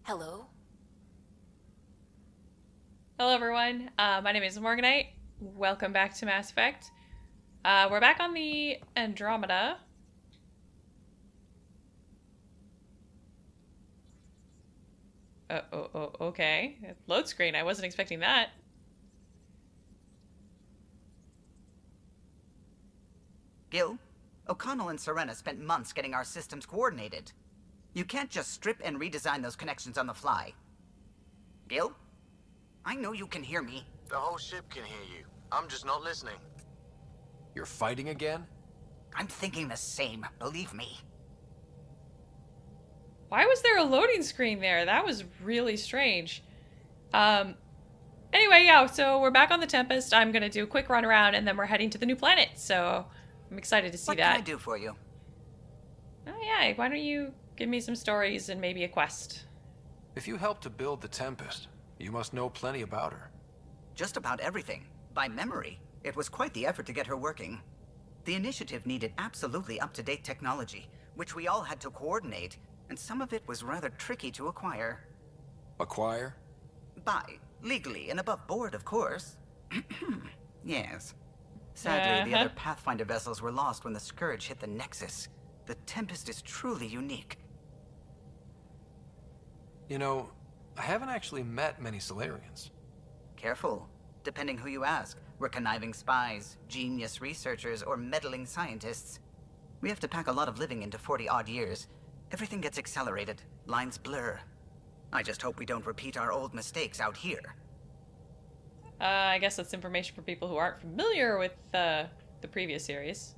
Hello? Hello, everyone. My name is Morganite. Welcome back to Mass Effect. We're back on the Andromeda. Okay. Load screen. I wasn't expecting that. Gil, O'Connell and Serena spent months getting our systems coordinated. You can't just strip and redesign those connections on the fly. Gil? I know you can hear me. The whole ship can hear you. I'm just not listening. You're fighting again? I'm thinking the same, believe me. Why was there a loading screen there? That was really strange. Anyway, yeah, so we're back on the Tempest. I'm gonna do a quick run around and then we're heading to the new planet, so I'm excited to see What that. can I do for you? Oh yeah, why don't you give me some stories and maybe a quest? If you helped to build the Tempest, you must know plenty about her. Just about everything. By memory. It was quite the effort to get her working. The initiative needed absolutely up-to-date technology, which we all had to coordinate, and some of it was rather tricky to acquire. Acquire? By legally and above board, of course. Yes. Sadly, the other Pathfinder vessels were lost when the Scourge hit the Nexus. The Tempest is truly unique. You know, I haven't actually met many Solarians. Careful. Depending who you ask, we're conniving spies, genius researchers, or meddling scientists. We have to pack a lot of living into 40-odd years. Everything gets accelerated. Lines blur. I just hope we don't repeat our old mistakes out here. I guess that's information for people who aren't familiar with the previous series.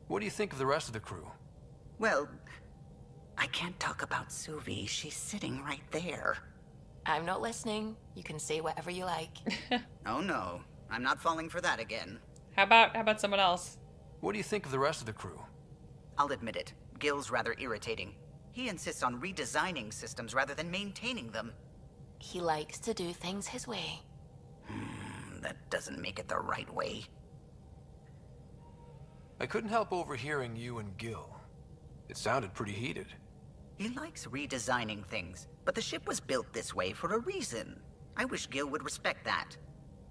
What do you think of the rest of the crew? Well, I can't talk about Suvi. She's sitting right there. I'm not listening. You can say whatever you like. Oh no, I'm not falling for that again. How about someone else? What do you think of the rest of the crew? I'll admit it, Gil's rather irritating. He insists on redesigning systems rather than maintaining them. He likes to do things his way. That doesn't make it the right way. I couldn't help overhearing you and Gil. It sounded pretty heated. He likes redesigning things, but the ship was built this way for a reason. I wish Gil would respect that.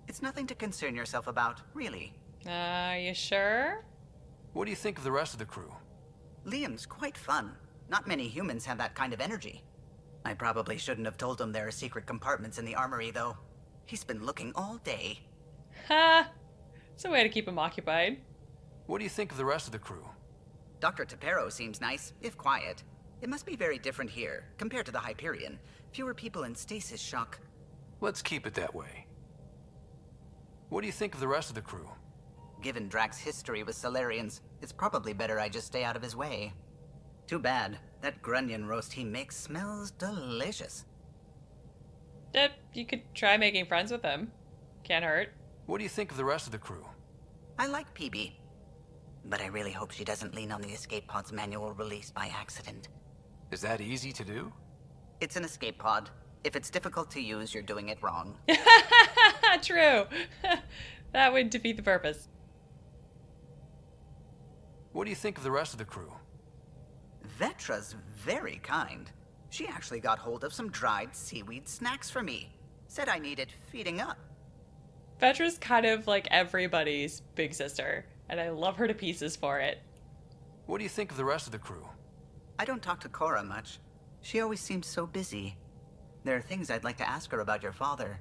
It's nothing to concern yourself about, really. You sure? What do you think of the rest of the crew? Liam's quite fun. Not many humans have that kind of energy. I probably shouldn't have told him there are secret compartments in the armory, though. He's been looking all day. Ha! It's a way to keep him occupied. What do you think of the rest of the crew? Dr. Tapero seems nice, if quiet. It must be very different here, compared to the Hyperion. Fewer people in stasis shock. Let's keep it that way. What do you think of the rest of the crew? Given Drax's history with Solarians, it's probably better I just stay out of his way. Too bad. That grunion roast he makes smells delicious. You could try making friends with him. Can't hurt. What do you think of the rest of the crew? I like PB. But I really hope she doesn't lean on the escape pod's manual release by accident. Is that easy to do? It's an escape pod. If it's difficult to use, you're doing it wrong. True. That would defeat the purpose. What do you think of the rest of the crew? Vetra's very kind. She actually got hold of some dried seaweed snacks for me. Said I needed feeding up. Vetra's kind of like everybody's big sister, and I love her to pieces for it. What do you think of the rest of the crew? I don't talk to Cora much. She always seems so busy. There are things I'd like to ask her about your father,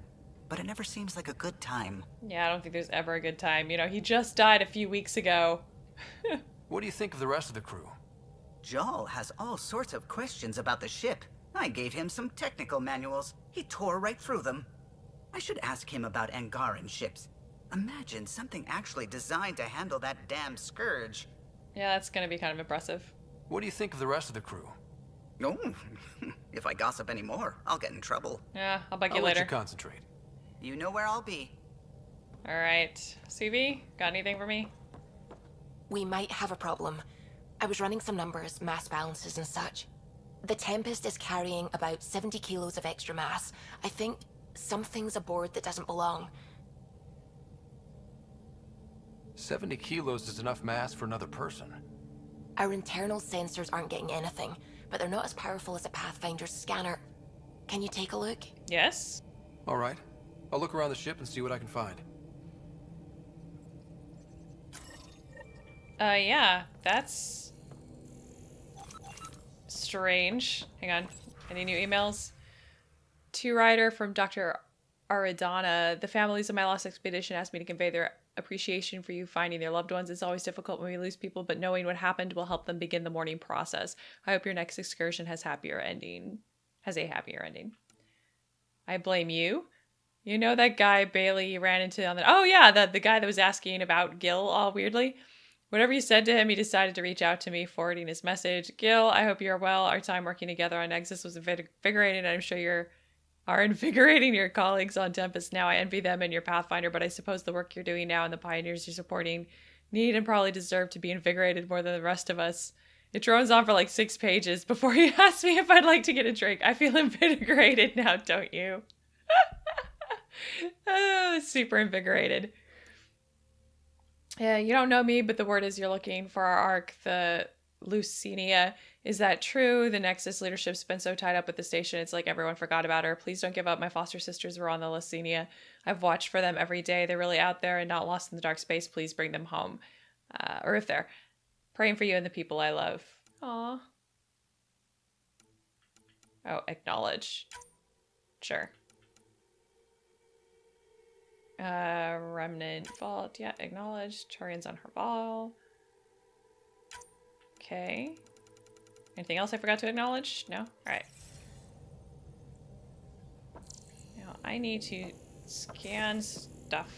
but it never seems like a good time. Yeah, I don't think there's ever a good time. You know, he just died a few weeks ago. What do you think of the rest of the crew? Jal has all sorts of questions about the ship. I gave him some technical manuals. He tore right through them. I should ask him about Angaran ships. Imagine something actually designed to handle that damn Scourge. Yeah, that's gonna be kind of impressive. What do you think of the rest of the crew? Oh, if I gossip anymore, I'll get in trouble. Yeah, I'll bug you I'll let later. you concentrate. You know where I'll be. Alright. CV, got anything for me? We might have a problem. I was running some numbers, mass balances and such. The Tempest is carrying about 70 kilos of extra mass. I think something's aboard that doesn't belong. 70 kilos is enough mass for another person. Our internal sensors aren't getting anything, but they're not as powerful as a Pathfinder's scanner. Can you take a look? Yes. All right. I'll look around the ship and see what I can find. Yeah, that's strange. Hang on. Any new emails? To writer from Dr. Aradana. The families of my lost expedition asked me to convey their appreciation for you finding their loved ones. It's always difficult when we lose people, but knowing what happened will help them begin the mourning process. I hope your next excursion has a happier ending. I blame you. You know that guy Bailey ran into on the... Oh yeah, the guy that was asking about Gil all weirdly. Whatever you said to him, he decided to reach out to me, forwarding his message. Gil, I hope you're well. Our time working together on Nexus was invigorating, and I'm sure you are invigorating your colleagues on Tempest now. I envy them and your Pathfinder, but I suppose the work you're doing now and the pioneers you're supporting need and probably deserve to be invigorated more than the rest of us. It drones on for like 6 pages before he asked me if I'd like to get a drink. I feel invigorated now, don't you? Oh, super invigorated. Yeah, you don't know me, but the word is you're looking for our arc, the Lucinia. Is that true? The Nexus leadership's been so tied up at the station, it's like everyone forgot about her. Please don't give up. My foster sisters were on the Lucinia. I've watched for them every day. They're really out there and not lost in the dark space. Please bring them home. Or if they're praying for you and the people I love. Aw. Oh, acknowledge. Sure. Remnant Vault. Yeah, acknowledge. Turian's on Havarl. Okay. Anything else I forgot to acknowledge? No? Alright. Now I need to scan stuff.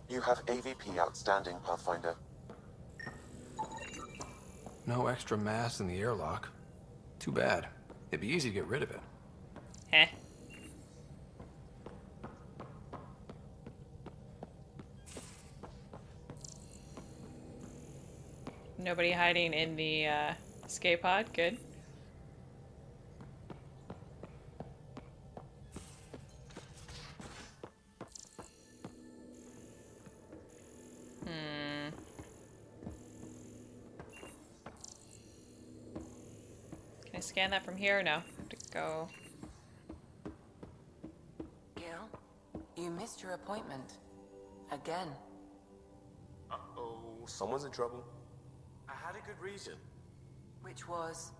You have AVP outstanding, Pathfinder. No extra mass in the airlock. Too bad. It'd be easy to get rid of it. Heh. Nobody hiding in the escape pod. Good. Can I scan that from here? No. I have to go. Gil, you missed your appointment. Again. Uh-oh, someone's in trouble. I had a good reason. Which was...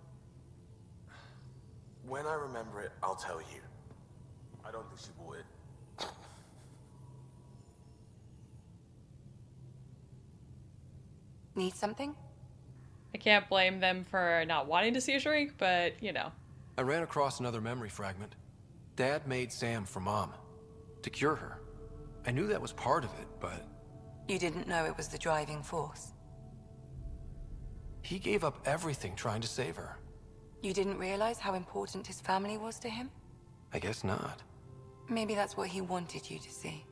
When I remember it, I'll tell you. I don't think she would. Need something? I can't blame them for not wanting to see a shrink, but, you know. I ran across another memory fragment. Dad made Sam for Mom. To cure her. I knew that was part of it, but... You didn't know it was the driving force? He gave up everything trying to save her. You didn't realize how important his family was to him? I guess not. Maybe that's what he wanted you to see.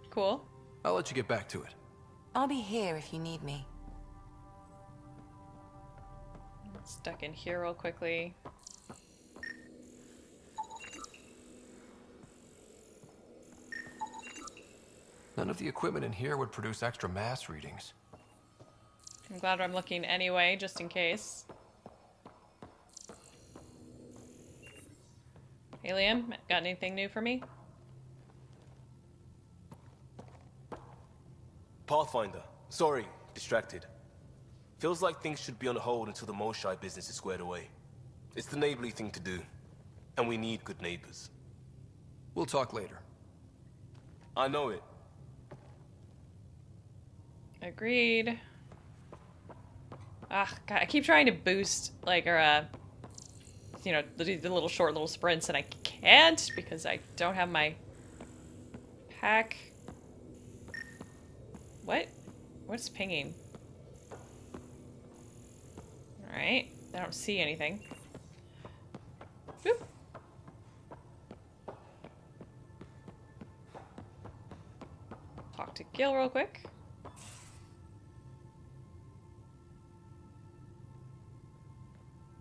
Cool. I'll let you get back to it. I'll be here if you need me. Stuck in here real quickly. None of the equipment in here would produce extra mass readings. I'm glad I'm looking anyway, just in case. Hey Liam, got anything new for me? Pathfinder. Sorry, distracted. Feels like things should be on hold until the Molshai business is squared away. It's the neighborly thing to do. And we need good neighbors. We'll talk later. I know it. Agreed. Ah, God, I keep trying to boost, like, or, you know, the little short little sprints, and I can't because I don't have my pack. What? What's pinging? Alright, I don't see anything. Boop. Talk to Gil real quick.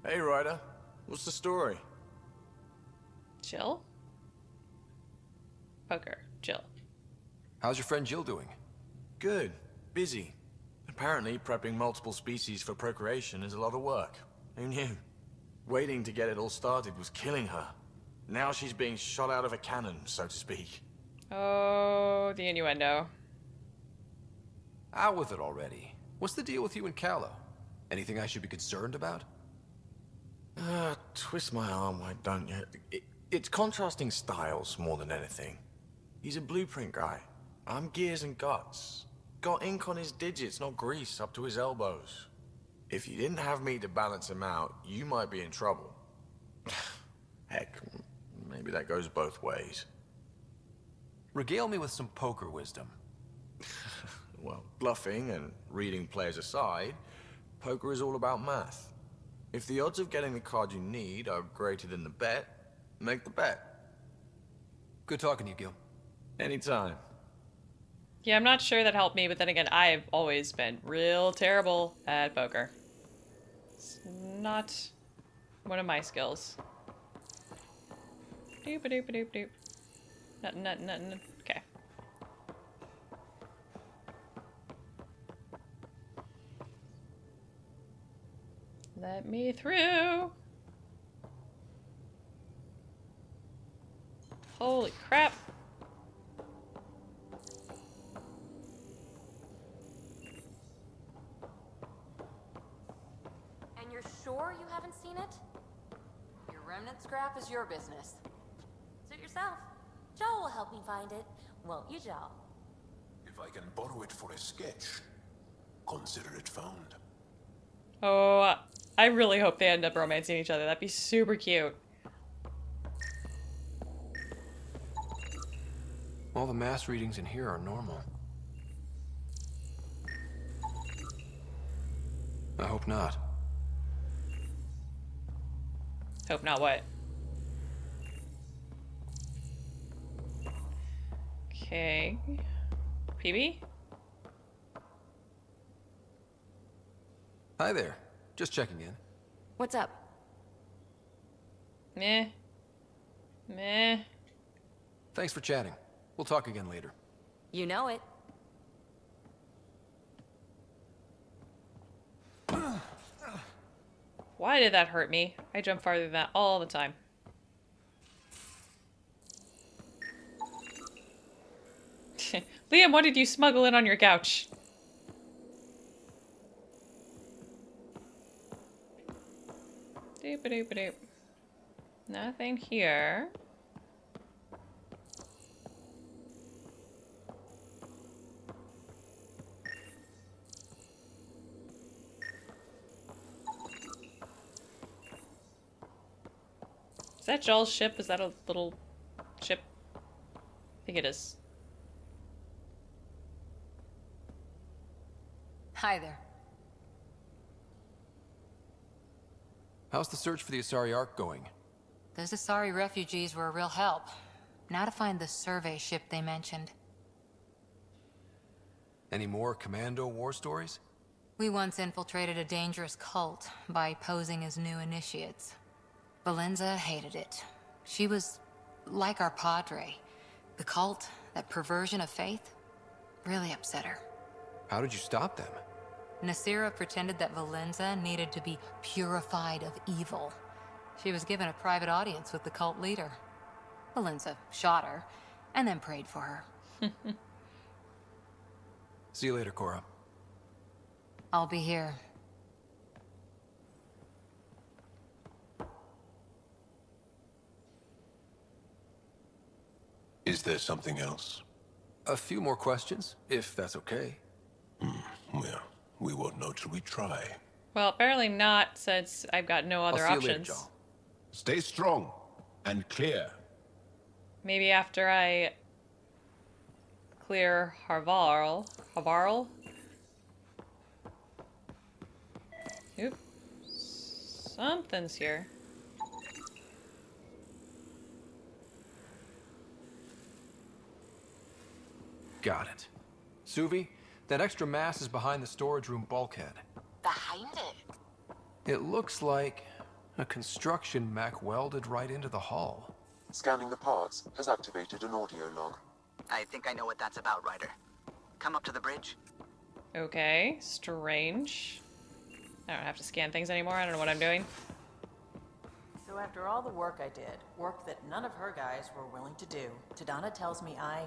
Hey, Ryder. What's the story? Jill? Poker. Jill. How's your friend Jill doing? Good. Busy. Apparently, prepping multiple species for procreation is a lot of work. Who knew? Waiting to get it all started was killing her. Now she's being shot out of a cannon, so to speak. Oh, the innuendo. Out with it already. What's the deal with you and Callow? Anything I should be concerned about? Twist my arm, why don't you? It's contrasting styles more than anything. He's a blueprint guy. I'm gears and guts. Got ink on his digits, not grease up to his elbows. If you didn't have me to balance him out, you might be in trouble. Heck, maybe that goes both ways. Regale me with some poker wisdom. Well, bluffing and reading players aside, poker is all about math. If the odds of getting the card you need are greater than the bet, make the bet. Good talking to you, Gil. Anytime. Yeah, I'm not sure that helped me, but then again, I've always been real terrible at poker. It's not one of my skills. Doop-a-doop-a-doop-doop. Nothing. Okay. Let me through. Holy crap. And you're sure you haven't seen it? Your remnant scrap is your business. Suit yourself. Joe will help me find it. Won't you, Joe? If I can borrow it for a sketch, consider it found. Oh, I really hope they end up romancing each other. That'd be super cute. All the mass readings in here are normal. I hope not. Hope not what? Okay. PB? Hi there. Just checking in. What's up? Meh. Meh. Thanks for chatting. We'll talk again later. You know it. Why did that hurt me? I jump farther than that all the time. Liam, what did you smuggle in on your couch? Doop-a-doop-a-doop. Nothing here. Is that Joel's ship? Is that a little ship? I think it is. Hi there. How's the search for the Asari Ark going? Those Asari refugees were a real help. Now to find the survey ship they mentioned. Any more commando war stories? We once infiltrated a dangerous cult by posing as new initiates. Valenza hated it. She was like our padre. The cult, that perversion of faith, really upset her. How did you stop them? Nasira pretended that Valenza needed to be purified of evil. She was given a private audience with the cult leader. Valenza shot her, and then prayed for her. See you later, Cora. I'll be here. Is there something else? A few more questions, if that's okay. Well, we won't know till we try. Well, apparently not, since I've got no other I'll see you options. later, Joel. Stay strong and clear. Maybe after I clear Havarl. Havarl? Oop. Something's here. Got it. Suvi, that extra mass is behind the storage room bulkhead. Behind it? It looks like a construction mech welded right into the hull. Scanning the parts has activated an audio log. I think I know what that's about, Ryder. Come up to the bridge. Okay, strange. I don't have to scan things anymore. I don't know what I'm doing. So after all the work I did, work that none of her guys were willing to do, Tadana tells me I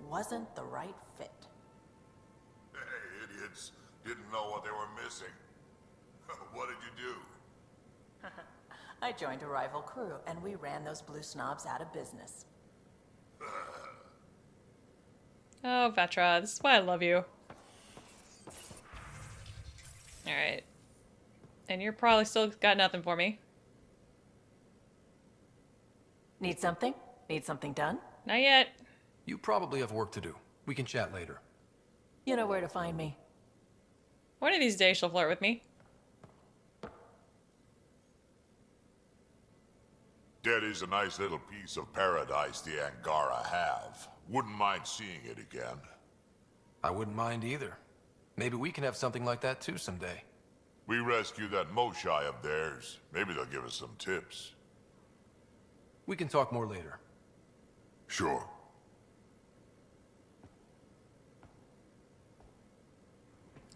wasn't the right fit. Hey, idiots. Didn't know what they were missing. What did you do? I joined a rival crew, and we ran those blue snobs out of business. Oh, Vetra, this is why I love you. Alright. And you're probably still got nothing for me. Need something? Need something done? Not yet. You probably have work to do. We can chat later. You know where to find me. One of these days she'll flirt with me. Daddy's a nice little piece of paradise the Angara have. Wouldn't mind seeing it again. I wouldn't mind either. Maybe we can have something like that too someday. We rescue that Moshai of theirs. Maybe they'll give us some tips. We can talk more later. Sure.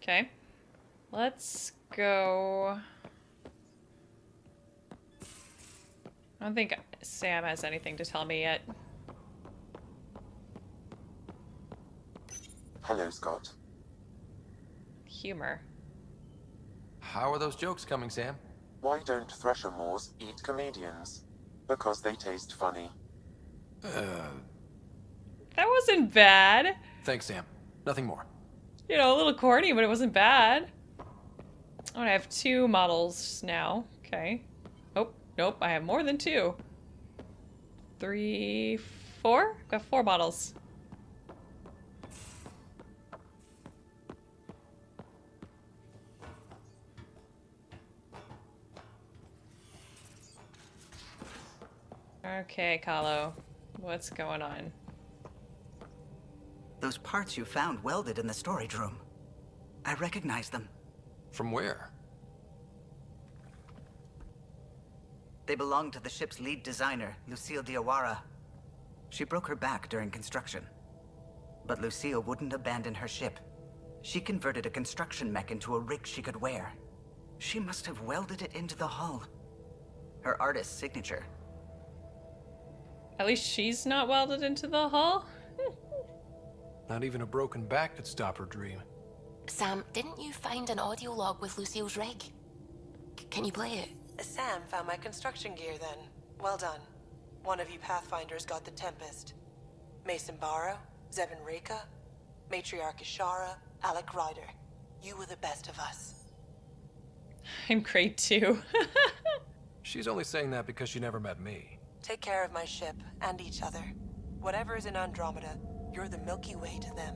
Okay. Let's go. I don't think Sam has anything to tell me yet. Hello, Scott. Humor. How are those jokes coming, Sam? Why don't Thresher Moors eat comedians? Because they taste funny. That wasn't bad. Thanks, Sam. Nothing more. You know, a little corny, but it wasn't bad. Oh, I have 2 models now. Okay. Oh, nope, I have more than 2. 3, 4? Got 4 models. Okay, Kahlo. What's going on? Those parts you found welded in the storage room. I recognize them. From where? They belong to the ship's lead designer, Lucille Diawara. She broke her back during construction. But Lucille wouldn't abandon her ship. She converted a construction mech into a rig she could wear. She must have welded it into the hull. Her artist's signature. At least she's not welded into the hull? Not even a broken back could stop her dream. Sam, didn't you find an audio log with Lucille's rig? Can you play it? Sam found my construction gear then. Well done. One of you Pathfinders got the Tempest. Mason Barrow, Zevin Reka, Matriarch Ishara, Alec Ryder. You were the best of us. I'm great too. She's only saying that because she never met me. Take care of my ship and each other. Whatever is in Andromeda, you're the Milky Way to them.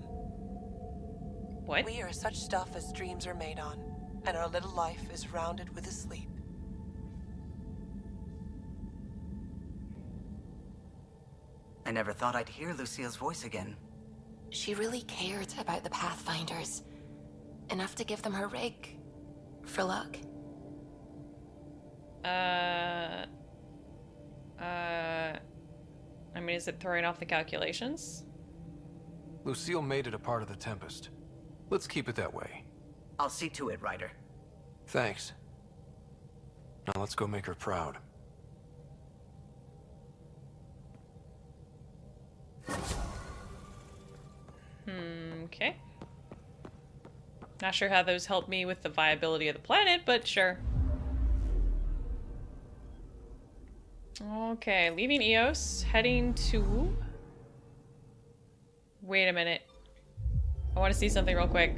What? We are such stuff as dreams are made on, and our little life is rounded with a sleep. I never thought I'd hear Lucille's voice again. She really cared about the Pathfinders. Enough to give them her rig. For luck. I mean, is it throwing off the calculations? Lucille made it a part of the Tempest. Let's keep it that way. I'll see to it, Ryder. Thanks. Now let's go make her proud. Okay. Not sure how those help me with the viability of the planet, but sure. Okay, leaving Eos, heading to... Wait a minute. I want to see something real quick.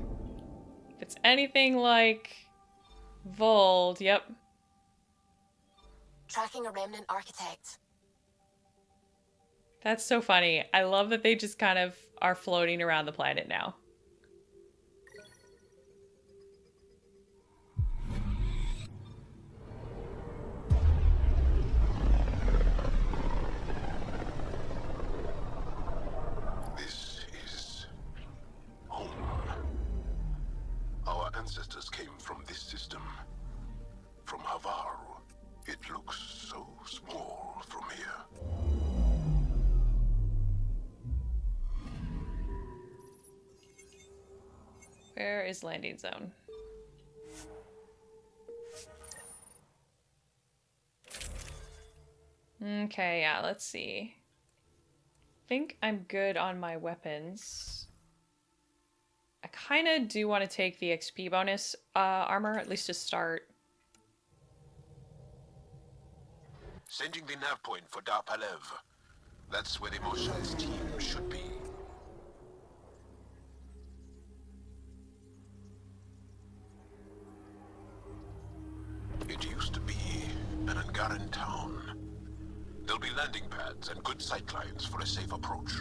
If it's anything like... Vold, yep. Tracking a remnant architect. That's so funny. I love that they just kind of are floating around the planet now. This is home. Our ancestors came from this system. From Havarl. It looks so small from here. Where is landing zone? Okay, yeah, let's see. Think I'm good on my weapons. I kind of do want to take the XP bonus armor, at least to start. Sending the nav point for Dar Palev. That's where the Mosha's team should be. It used to be an Angaran town. There'll be landing pads and good sightlines for a safe approach.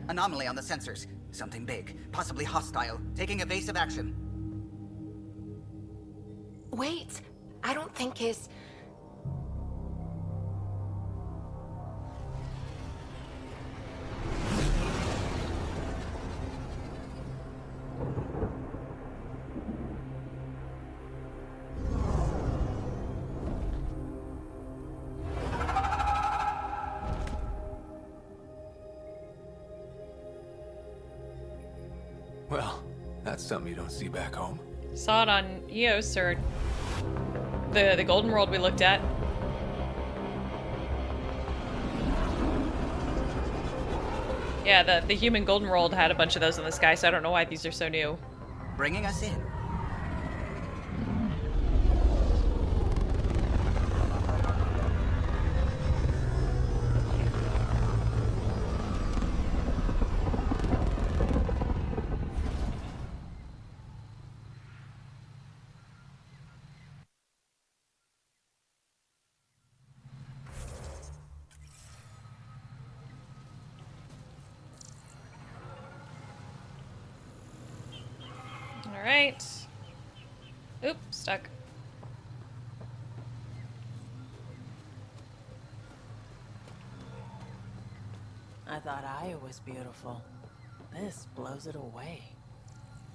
Anomaly on the sensors. Something big, possibly hostile, taking evasive action. Wait, I don't think it's... Well, that's something you don't see back home. Saw it on EOS or the Golden World we looked at. Yeah, the human Golden World had a bunch of those in the sky, so I don't know why these are so new. Bringing us in. Alright. Oop, stuck. I thought Aya was beautiful. This blows it away.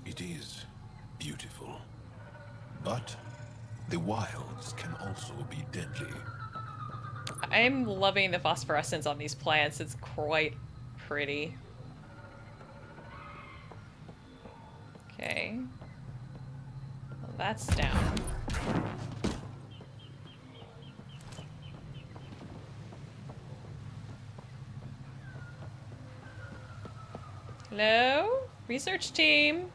It is beautiful. But the wilds can also be deadly. I'm loving the phosphorescence on these plants. It's quite pretty. Okay. Well, that's down. Hello? Research team?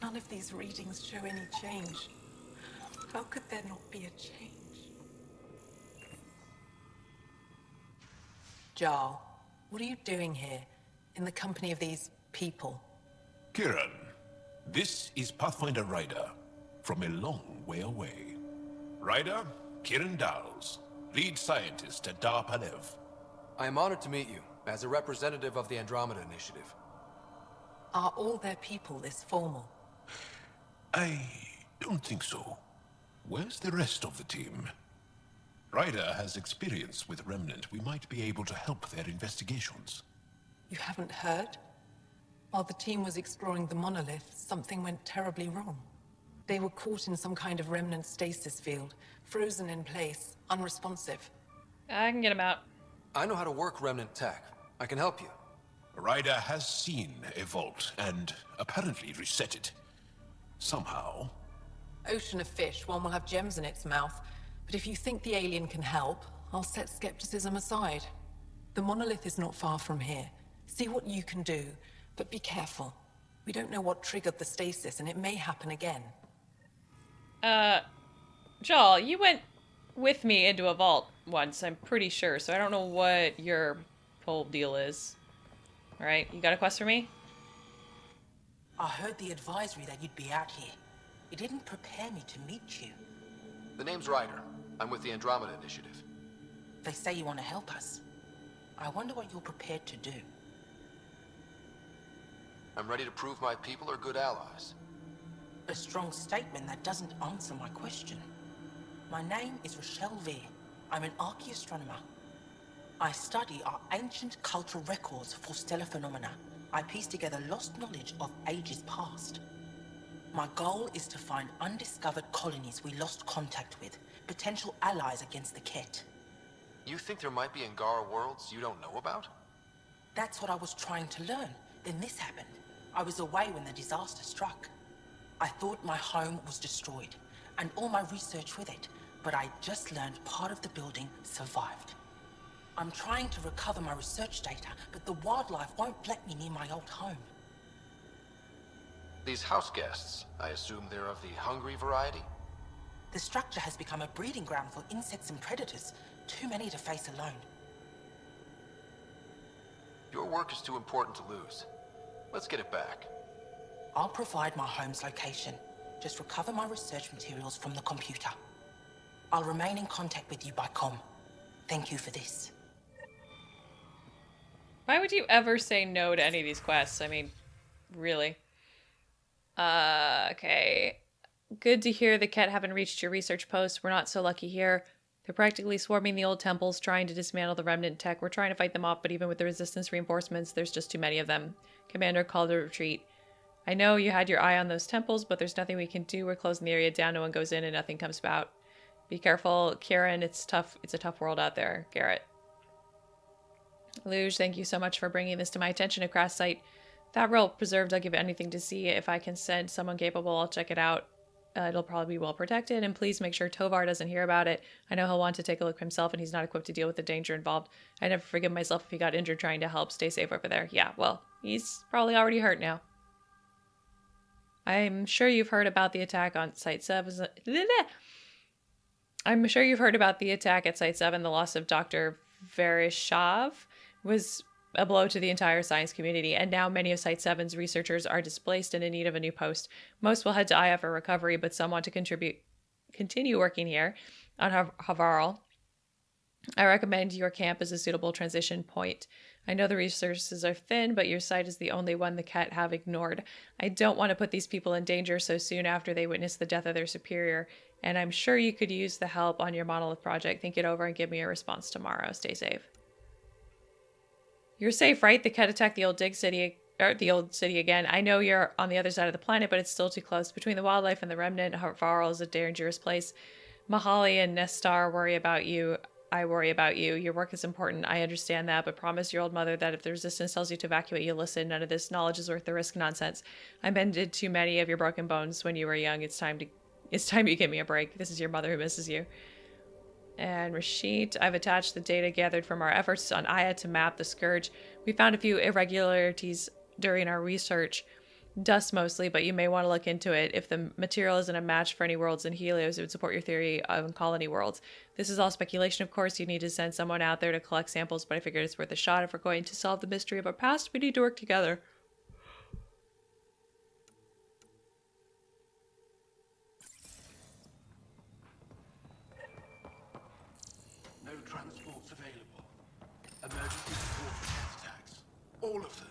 None of these readings show any change. How could there not be a change? Jarl, what are you doing here, in the company of these people? Kiran, this is Pathfinder Ryder, from a long way away. Ryder, Kiran Dals, lead scientist at Dar Palev. I am honored to meet you, as a representative of the Andromeda Initiative. Are all their people this formal? I don't think so. Where's the rest of the team? Ryder has experience with Remnant. We might be able to help their investigations. You haven't heard? While the team was exploring the monolith, something went terribly wrong. They were caught in some kind of remnant stasis field, frozen in place, unresponsive. I can get him out. I know how to work remnant tech. I can help you. Ryder has seen a vault and apparently reset it. Somehow. Ocean of fish, one will have gems in its mouth. But if you think the alien can help, I'll set skepticism aside. The monolith is not far from here. See what you can do, but be careful. We don't know what triggered the stasis, and it may happen again. Joel, you went with me into a vault once, I'm pretty sure, so I don't know what your whole deal is. Alright, you got a quest for me? I heard the advisory that you'd be out here. It didn't prepare me to meet you. The name's Ryder. I'm with the Andromeda Initiative. They say you want to help us. I wonder what you're prepared to do. I'm ready to prove my people are good allies. A strong statement that doesn't answer my question. My name is Rochelle Veer. I'm an archaeoastronomer. I study our ancient cultural records for stellar phenomena. I piece together lost knowledge of ages past. My goal is to find undiscovered colonies we lost contact with, potential allies against the Ket. You think there might be Angara worlds you don't know about? That's what I was trying to learn. Then this happened. I was away when the disaster struck. I thought my home was destroyed, and all my research with it, but I just learned part of the building survived. I'm trying to recover my research data, but the wildlife won't let me near my old home. These house guests, I assume they're of the hungry variety? The structure has become a breeding ground for insects and predators, too many to face alone. Your work is too important to lose. Let's get it back. I'll provide my home's location. Just recover my research materials from the computer. I'll remain in contact with you by comm. Thank you for this. Why would you ever say no to any of these quests? I mean, really? Okay. Good to hear the Ket haven't reached your research post. We're not so lucky here. They're practically swarming the old temples, trying to dismantle the remnant tech. We're trying to fight them off, but even with the resistance reinforcements, there's just too many of them. Commander called a retreat. I know you had your eye on those temples, but there's nothing we can do. We're closing the area down. No one goes in and nothing comes about. Be careful, Kieran. It's tough. It's a tough world out there. Garrett. Luge, thank you so much for bringing this to my attention. A crash site. That world preserved. I'll give it anything to see. If I can send someone capable, I'll check it out. It'll probably be well protected, and please make sure Tovar doesn't hear about it. I know he'll want to take a look himself, and he's not equipped to deal with the danger involved. I'd never forgive myself if he got injured trying to help. Stay safe over there. Yeah, well, he's probably already hurt now. I'm sure you've heard about the attack on Site 7. I'm sure you've heard about the attack at Site 7. The loss of Dr. Vereshov was a blow to the entire science community, and now many of Site 7's researchers are displaced and in need of a new post. Most will head to Aya for recovery, but some want to continue working here on Havarl. I recommend your camp as a suitable transition point. I know the resources are thin, but your site is the only one the Ket have ignored. I don't want to put these people in danger so soon after they witness the death of their superior, and I'm sure you could use the help on your monolith project. Think it over and give me a response tomorrow. Stay safe. You're safe, right? The Ket attacked the old city again. I know you're on the other side of the planet, but it's still too close. Between the wildlife and the remnant, Havarl is a dangerous place. Mahali and Nestar worry about you. I worry about you. Your work is important. I understand that, but promise your old mother that if the resistance tells you to evacuate, you'll listen. None of this knowledge is worth the risk nonsense. I mended too many of your broken bones when you were young. It's time you give me a break. This is your mother who misses you. And Rashid, I've attached the data gathered from our efforts on Aya to map the Scourge. We found a few irregularities during our research. Dust mostly, but you may want to look into it. If the material isn't a match for any worlds in Helios, it would support your theory of colony worlds. This is all speculation, of course. You need to send someone out there to collect samples, but I figured it's worth a shot. If we're going to solve the mystery of our past, we need to work together. No transports available. Emergency support for cat attacks. All of them.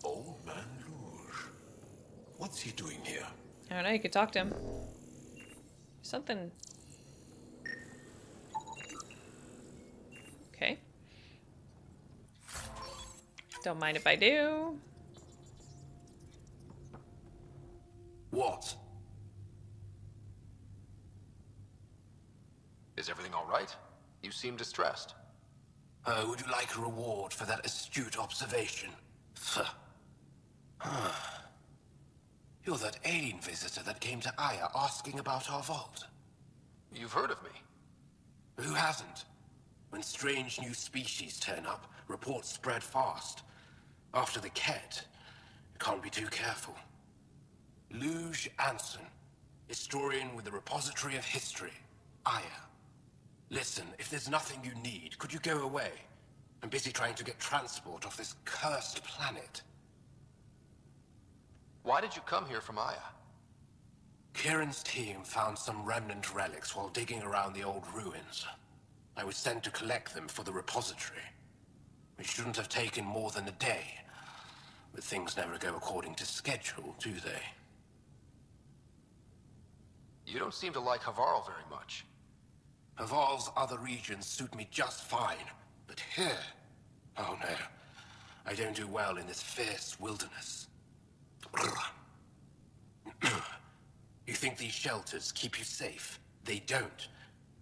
Old man Luge. What's he doing here? I don't know, you could talk to him. Something. Okay. Don't mind if I do. What? Is everything all right? You seem distressed. Would you like a reward for that astute observation? You're that alien visitor that came to Aya asking about our vault. You've heard of me. Who hasn't? When strange new species turn up, reports spread fast. After the Ket, you can't be too careful. Luge Anson, historian with the Repository of History, Aya. Listen, if there's nothing you need, could you go away? I'm busy trying to get transport off this cursed planet. Why did you come here from Aya? Kieran's team found some remnant relics while digging around the old ruins. I was sent to collect them for the repository. It shouldn't have taken more than a day. But things never go according to schedule, do they? You don't seem to like Havarl very much. Havarl's other regions suit me just fine. But here... oh no. I don't do well in this fierce wilderness. You think these shelters keep you safe? They don't.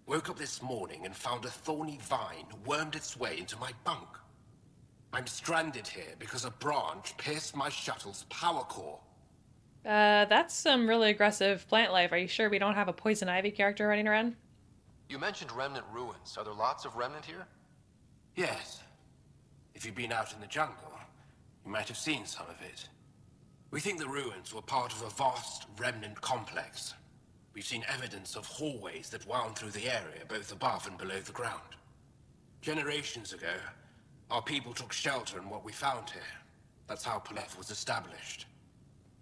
Woke up this morning and found a thorny vine wormed its way into my bunk. I'm stranded here because a branch pierced my shuttle's power core. That's some really aggressive plant life. Are you sure we don't have a poison ivy character running around? You mentioned remnant ruins. Are there lots of remnant here? Yes. If you've been out in the jungle, you might have seen some of it. We think the ruins were part of a vast remnant complex. We've seen evidence of hallways that wound through the area, both above and below the ground. Generations ago, our people took shelter in what we found here. That's how Palev was established.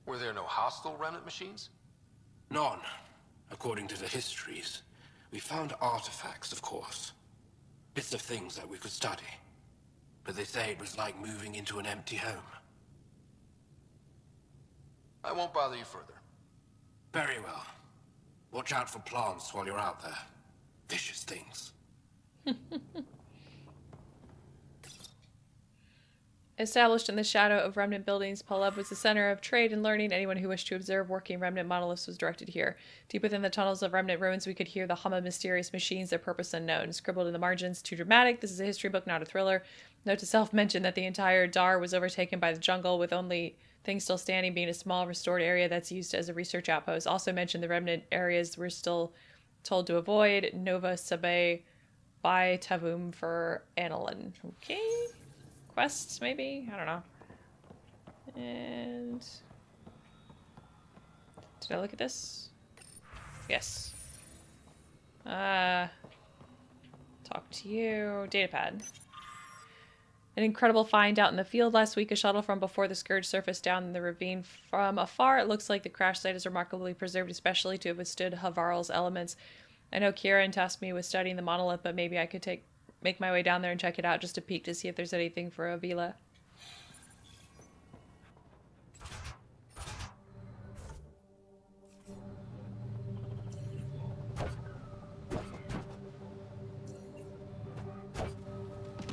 Were there no hostile remnant machines? None, according to the histories. We found artifacts, of course. Bits of things that we could study. But they say it was like moving into an empty home. I won't bother you further. Very well. Watch out for plants while you're out there. Vicious things. Established in the shadow of remnant buildings, Palev was the center of trade and learning. Anyone who wished to observe working remnant monoliths was directed here. Deep within the tunnels of remnant ruins, we could hear the hum of mysterious machines, their purpose unknown. Scribbled in the margins, too dramatic. This is a history book, not a thriller. Note to self mention that the entire Dar was overtaken by the jungle, with only things still standing being a small restored area that's used as a research outpost. Also mentioned the remnant areas we're still told to avoid. Nova Sabe by Tavum for Anilin. Okay. Quests, maybe? I don't know. And... did I look at this? Yes. Talk to you. Datapad. An incredible find out in the field last week. A shuttle from before the Scourge surfaced down in the ravine. From afar, it looks like the crash site is remarkably preserved, especially to have withstood Havarl's elements. I know Kieran tasked me with studying the monolith, but maybe I could make my way down there and check it out just to peek to see if there's anything for Avila.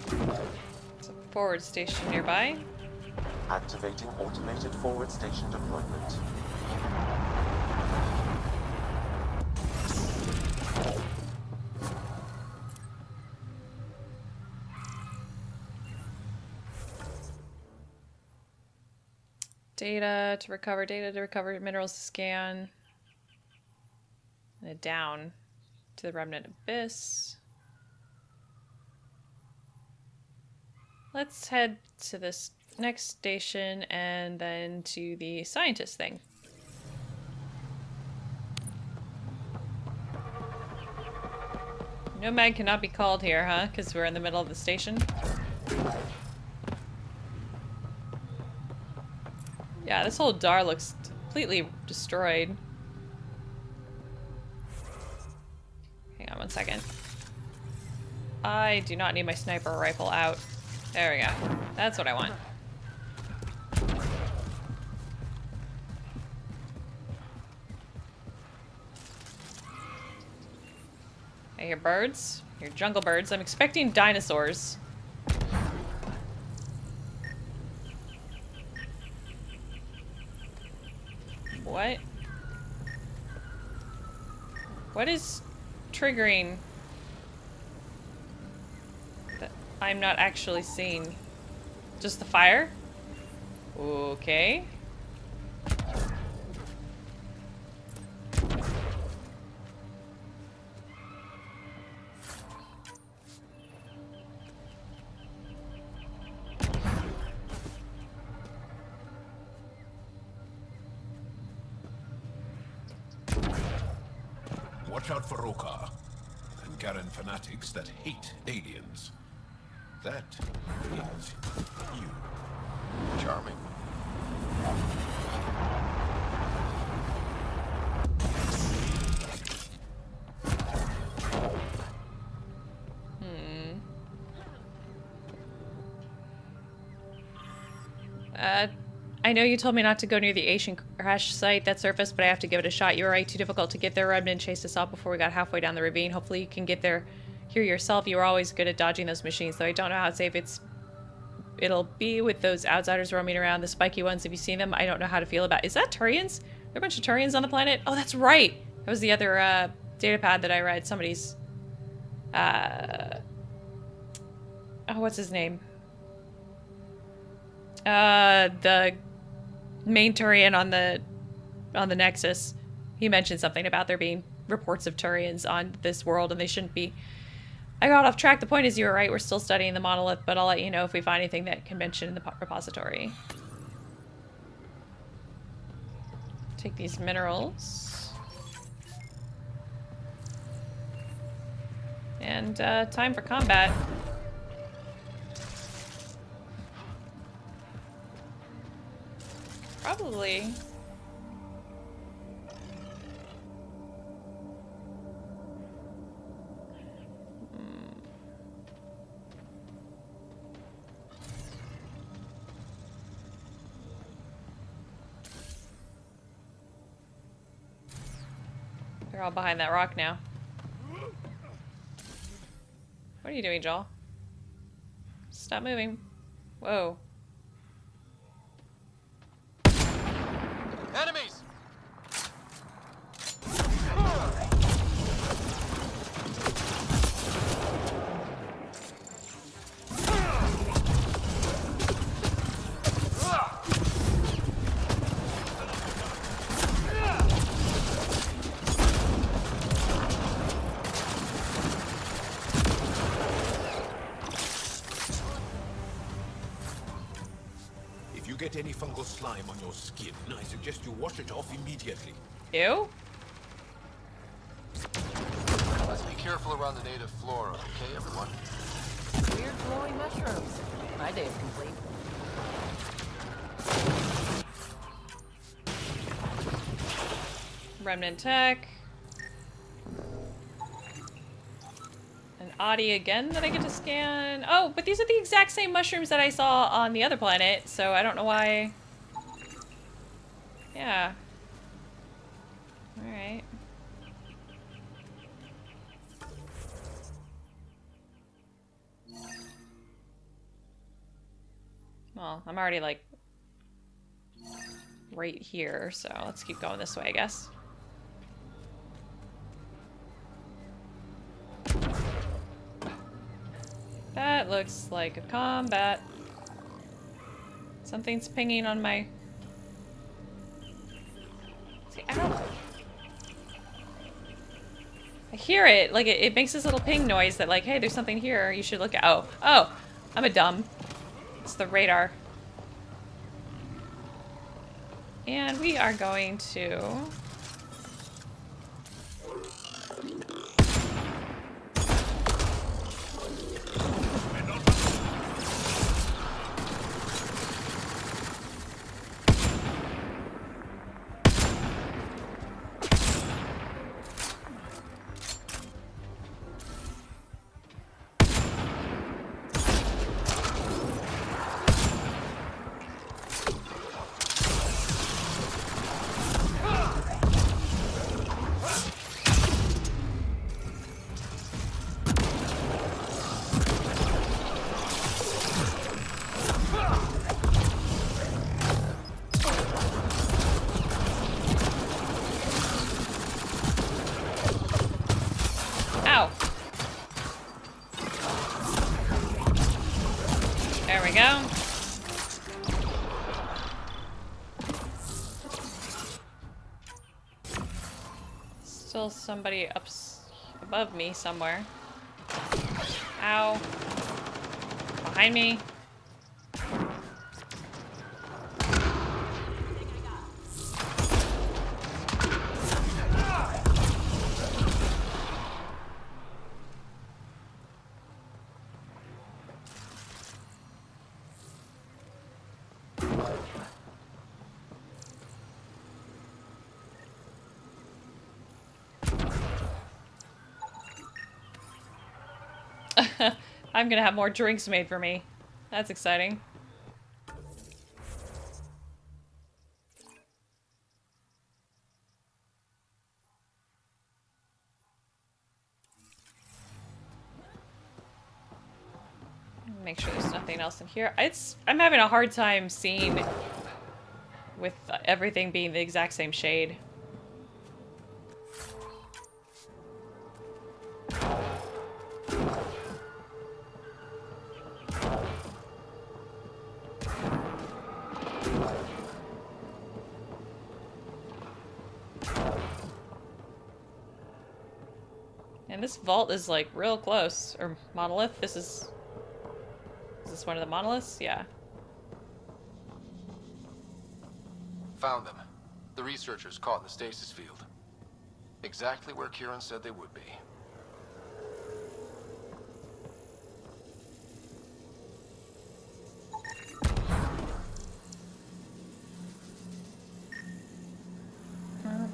There's a forward station nearby. Activating automated forward station deployment. Data to recover minerals to scan. And down to the remnant abyss. Let's head to this next station and then to the scientist thing. Nomad cannot be called here, huh? Because we're in the middle of the station. Yeah, this whole Dar looks completely destroyed. Hang on one second. I do not need my sniper rifle out. There we go. That's what I want. I hear birds. I hear jungle birds. I'm expecting dinosaurs. What? What is triggering that I'm not actually seeing? Just the fire? Okay. Watch out for Rokar and Garen fanatics that hate aliens. That is you. Charming. I know you told me not to go near the Asian crash site that surfaced, but I have to give it a shot. You were right, too difficult to get there. Remnant chased us off before we got halfway down the ravine. Hopefully you can get there here yourself. You were always good at dodging those machines, though I don't know how safe it'll be with those outsiders roaming around. The spiky ones, have you seen them? I don't know how to feel about. Is that Turians? Are there a bunch of Turians on the planet? Oh, that's right! That was the other data pad that I read. Somebody's Oh, what's his name? The main Turian on the Nexus. He mentioned something about there being reports of Turians on this world, and they shouldn't be. I got off track. The point is, you were right. We're still studying the monolith, but I'll let you know if we find anything that can mention in the repository. Take these minerals. And time for combat. Probably. They're all behind that rock now. What are you doing, Joel? Stop moving. Whoa. Enemies! If you get any fungal slime on your skin, I suggest you wash it off immediately. Ew? Let's be careful around the native flora, okay, everyone? Weird glowing mushrooms. My day is complete. Remnant tech. An Audi again that I get to scan. Oh, but these are the exact same mushrooms that I saw on the other planet, so I don't know why. Yeah. Alright. Well, I'm already like right here, so let's keep going this way, I guess. That looks like a combat. Something's pinging on my... See, I hear it. Like, it makes this little ping noise that, like, hey, there's something here. You should look at... Oh. Oh. I'm a dumb. It's the radar. And we are going to... There we go. Still somebody up above me somewhere. Ow. Behind me. I'm gonna have more drinks made for me. That's exciting. Make sure there's nothing else in here. I'm having a hard time seeing with everything being the exact same shade. And this vault is like real close. Or monolith. Is this one of the monoliths? Yeah. Found them. The researchers caught in the stasis field. Exactly where Kieran said they would be.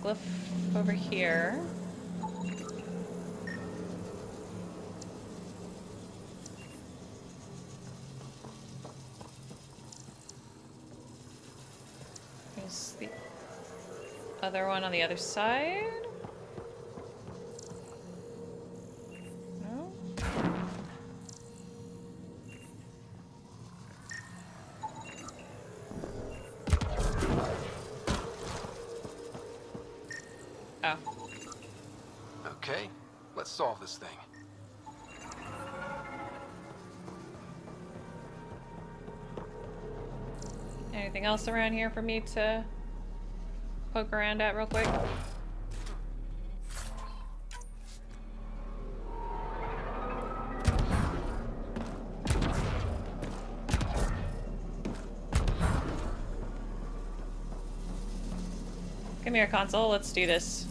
Glyph over here. There's the other one on the other side. No? Oh. Okay, let's solve this thing. Anything else around here for me to poke around at real quick? Come here, console. Let's do this.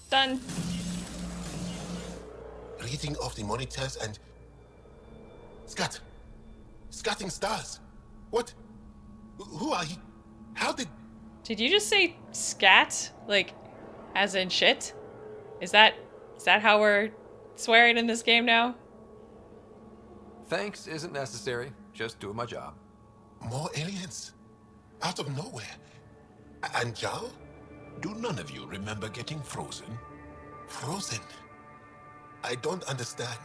Done. Reading of the monitors and... Scatting stars. What? Who are you? How did... Did you just say scat? Like, as in shit? Is that how we're swearing in this game now? Thanks isn't necessary. Just doing my job. More aliens? Out of nowhere? And Zhao? Do none of you remember getting frozen? Frozen? I don't understand.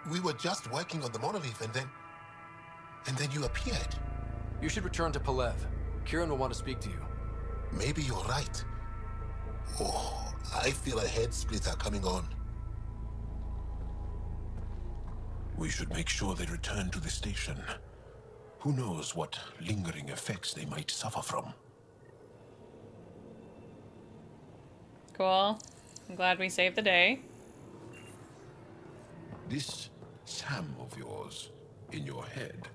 We were just working on the monolith and then you appeared. You should return to Palev. Kieran will want to speak to you. Maybe you're right. Oh, I feel a head splitter coming on. We should make sure they return to the station. Who knows what lingering effects they might suffer from. Cool. I'm glad we saved the day. This Sam of yours in your head,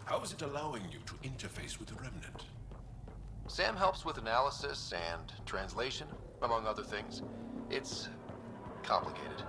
how is it allowing you to interface with the Remnant? Sam helps with analysis and translation, among other things. It's complicated.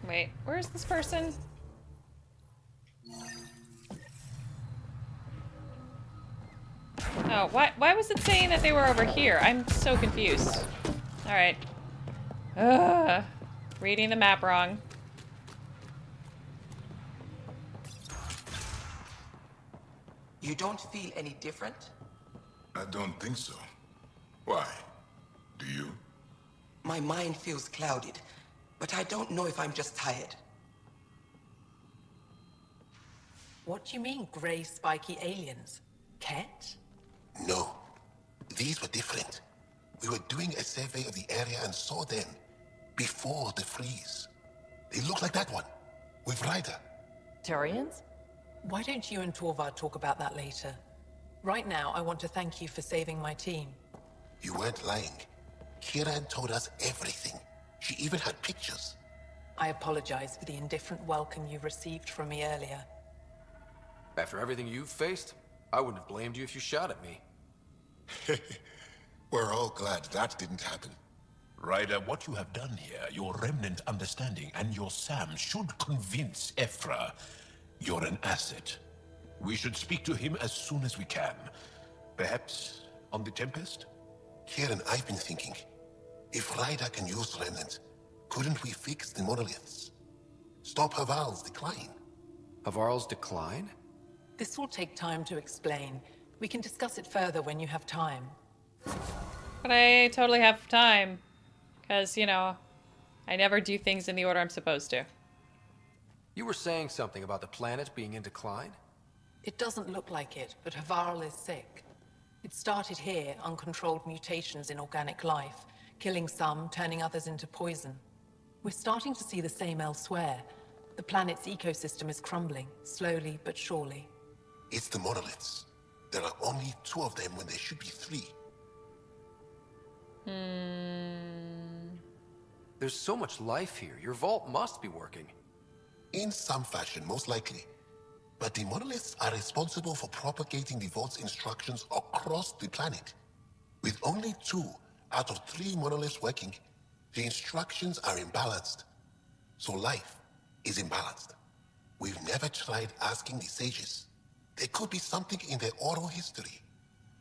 Wait, where's this person? Oh, why was it saying that they were over here? I'm so confused. Alright. Ugh. Reading the map wrong. You don't feel any different? I don't think so. Why? Do you? My mind feels clouded, but I don't know if I'm just tired. What do you mean, gray, spiky aliens? Cat? No. These were different. We were doing a survey of the area and saw them before the freeze. They look like that one, with Ryder. Turians? Why don't you and Torvald talk about that later? Right now, I want to thank you for saving my team. You weren't lying. Kieran told us everything. She even had pictures. I apologize for the indifferent welcome you received from me earlier. After everything you've faced, I wouldn't have blamed you if you shot at me. We're all glad that didn't happen. Ryder, what you have done here, your remnant understanding and your Sam should convince Ephra you're an asset. We should speak to him as soon as we can. Perhaps on the Tempest? Kieran, I've been thinking, if Ryder can use Remnant, couldn't we fix the monoliths? Stop Havarl's decline? Havarl's decline? This will take time to explain. We can discuss it further when you have time. But I totally have time. Because, you know, I never do things in the order I'm supposed to. You were saying something about the planet being in decline? It doesn't look like it, but Havarl is sick. It started here, uncontrolled mutations in organic life, killing some, turning others into poison. We're starting to see the same elsewhere. The planet's ecosystem is crumbling, slowly but surely. It's the monoliths. There are only 2 of them when there should be 3. There's so much life here. Your vault must be working. In some fashion, most likely. But the monoliths are responsible for propagating the vault's instructions across the planet. With only 2 out of 3 monoliths working, the instructions are imbalanced. So life is imbalanced. We've never tried asking the sages. There could be something in their oral history.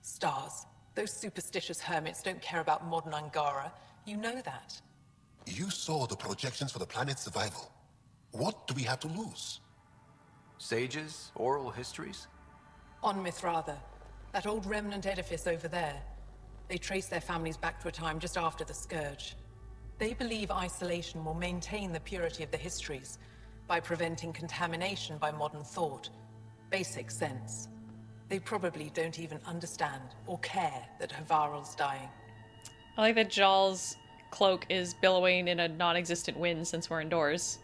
Stars. Those superstitious hermits don't care about modern Angara. You know that. You saw the projections for the planet's survival. What do we have to lose? Sages? Oral histories? On Mithratha, that old remnant edifice over there. They trace their families back to a time just after the Scourge. They believe isolation will maintain the purity of the histories by preventing contamination by modern thought. Basic sense. They probably don't even understand or care that Havarl's dying. I like that Jal's cloak is billowing in a non-existent wind since we're indoors.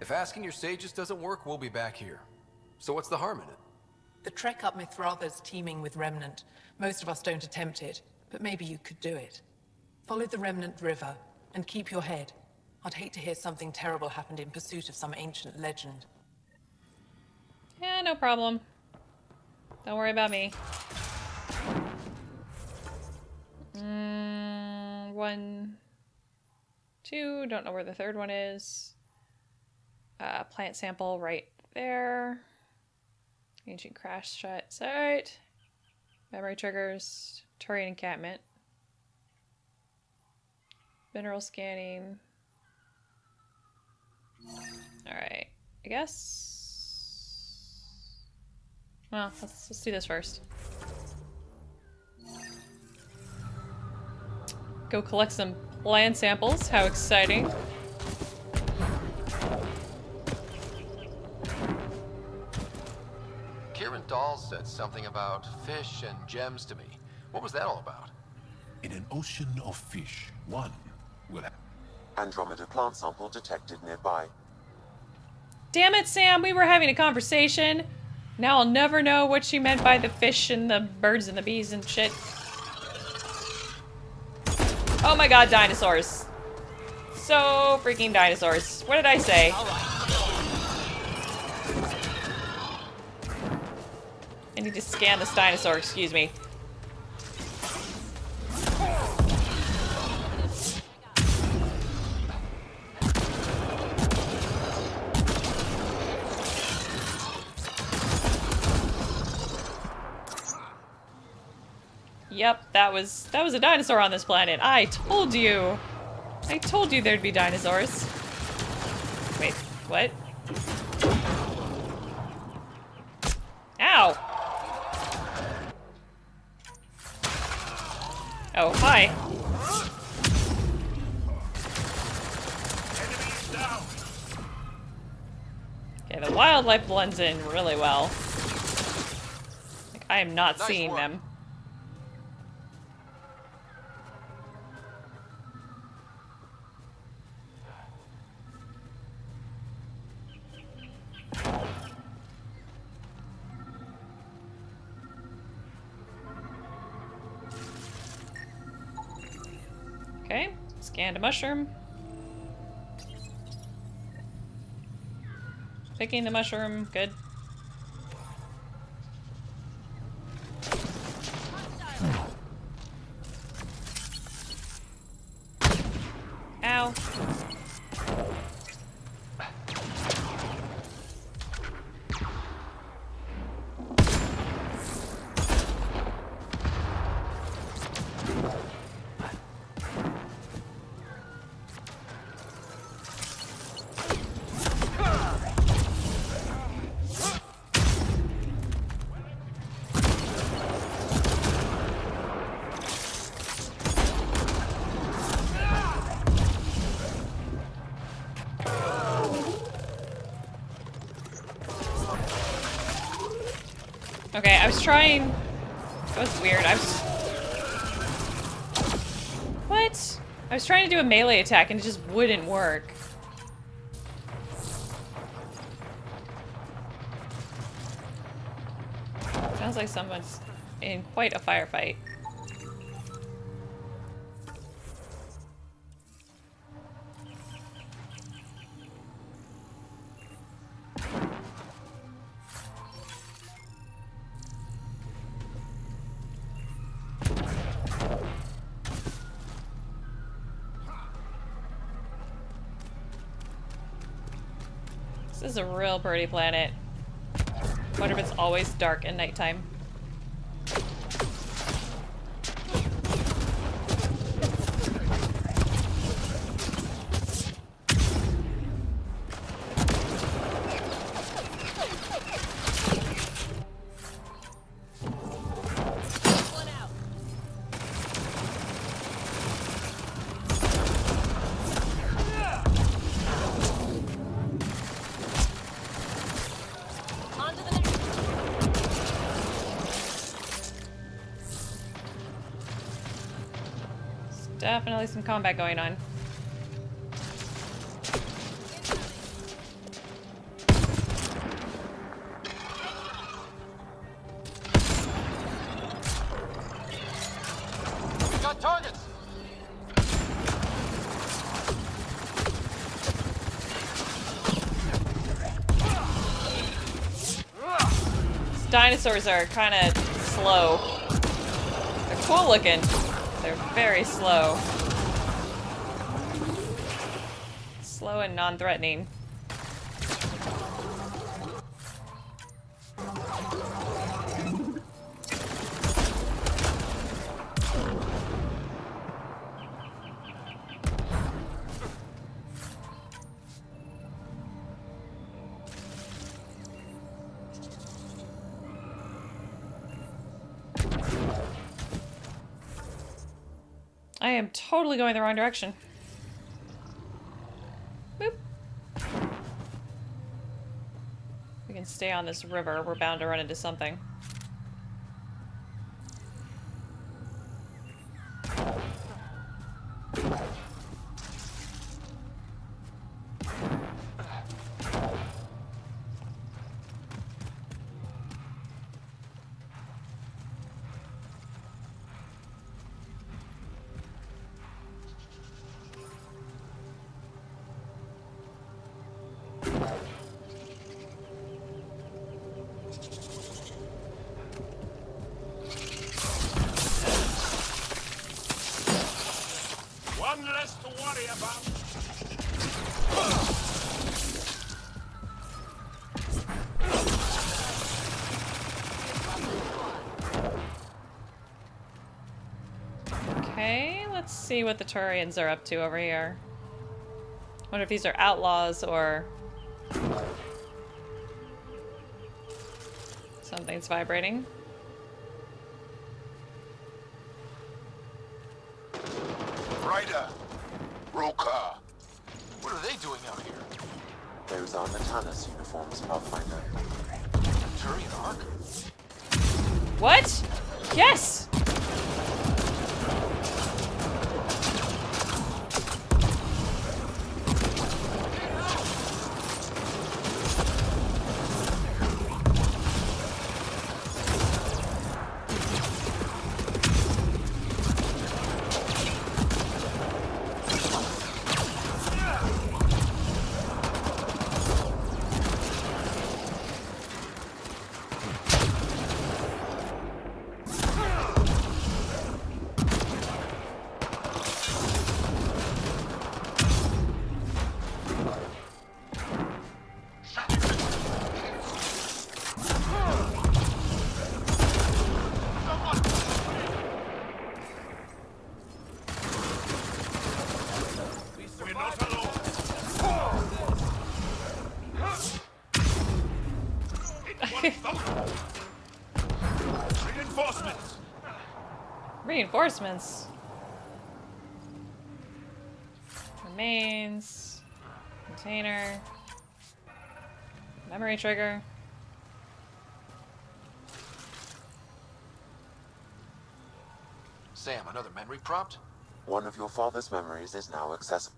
If asking your sages doesn't work, we'll be back here. So what's the harm in it? The trek up Mithratha's teeming with remnant. Most of us don't attempt it, but maybe you could do it. Follow the remnant river, and keep your head. I'd hate to hear something terrible happened in pursuit of some ancient legend. Yeah, no problem. Don't worry about me. 1, 2, don't know where the third one is. Plant sample right there. Ancient crash site. Memory triggers. Turian encampment. Mineral scanning. Alright. I guess. Well, let's do this first. Go collect some land samples. How exciting. Kieran Dahl said something about fish and gems to me. What was that all about? In an ocean of fish, one will have... Andromeda plant sample detected nearby. Damn it, Sam, we were having a conversation. Now I'll never know what she meant by the fish and the birds and the bees and shit. Oh my god, dinosaurs. So freaking dinosaurs. What did I say? I need to scan this dinosaur, excuse me. Yep, that was a dinosaur on this planet. I told you. I told you there'd be dinosaurs. Wait, what? Ow! Oh, hi. Okay, the wildlife blends in really well. Like, I am not seeing them. Okay, scanned a mushroom. Picking the mushroom, good. Ow. Okay, I was trying... That was weird. What? I was trying to do a melee attack and it just wouldn't work. Sounds like someone's in quite a firefight. This is a real pretty planet. Wonder if it's always dark at nighttime. Definitely some combat going on. We got targets! These dinosaurs are kind of slow. They're cool looking. They're very slow. Slow and non-threatening. I am totally going the wrong direction. Boop. We can stay on this river. We're bound to run into something. One less to worry about. Okay, let's see what the Turians are up to over here. Wonder if these are outlaws or... something's vibrating. Ryder! Roka! What are they doing out here? Those are Natana's uniforms, Pathfinder. Turian Ark? What? Yes! Reinforcements! Reinforcements. Remains. Container. Memory trigger. Sam, another memory prompt? One of your father's memories is now accessible.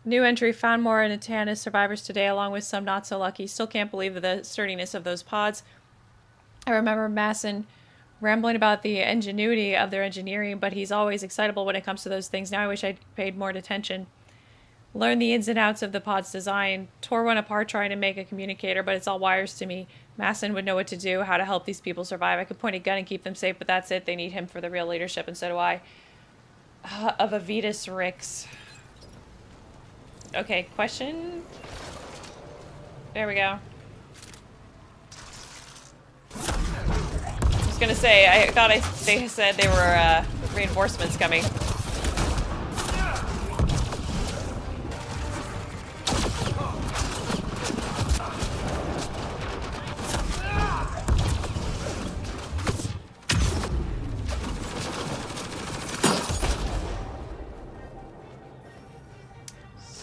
New entry, found more Natanus survivors today, along with some not so lucky. Still can't believe the sturdiness of those pods. I remember Masson rambling about the ingenuity of their engineering, but he's always excitable when it comes to those things. Now I wish I'd paid more attention. Learn the ins and outs of the pod's design. Tore one apart trying to make a communicator, but it's all wires to me. Masson would know what to do, how to help these people survive. I could point a gun and keep them safe, but that's it. They need him for the real leadership, and so do I. Of Avitus Rix. Okay, question? There we go. I was gonna say, I thought they said they were reinforcements coming.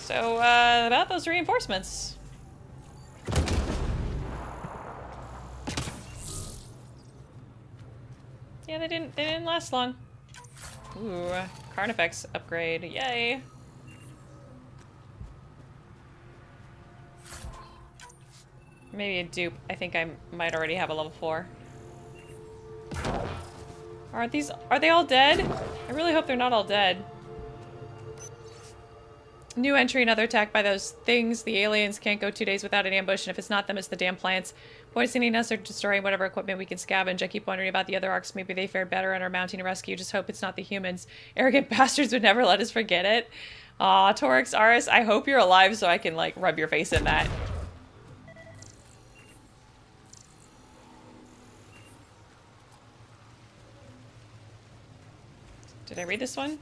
So, about those reinforcements. Yeah, they didn't last long. Ooh, Carnifex upgrade, yay. Maybe a dupe. I think I might already have a level 4. Are they all dead? I really hope they're not all dead. New entry, another attack by those things. The aliens can't go 2 days without an ambush, and if it's not them, it's the damn plants. Poisoning us or destroying whatever equipment we can scavenge. I keep wondering about the other arcs. Maybe they fared better and are mounting a rescue. Just hope it's not the humans. Arrogant bastards would never let us forget it. Aw, Torix, Aris, I hope you're alive so I can, like, rub your face in that. Did I read this one?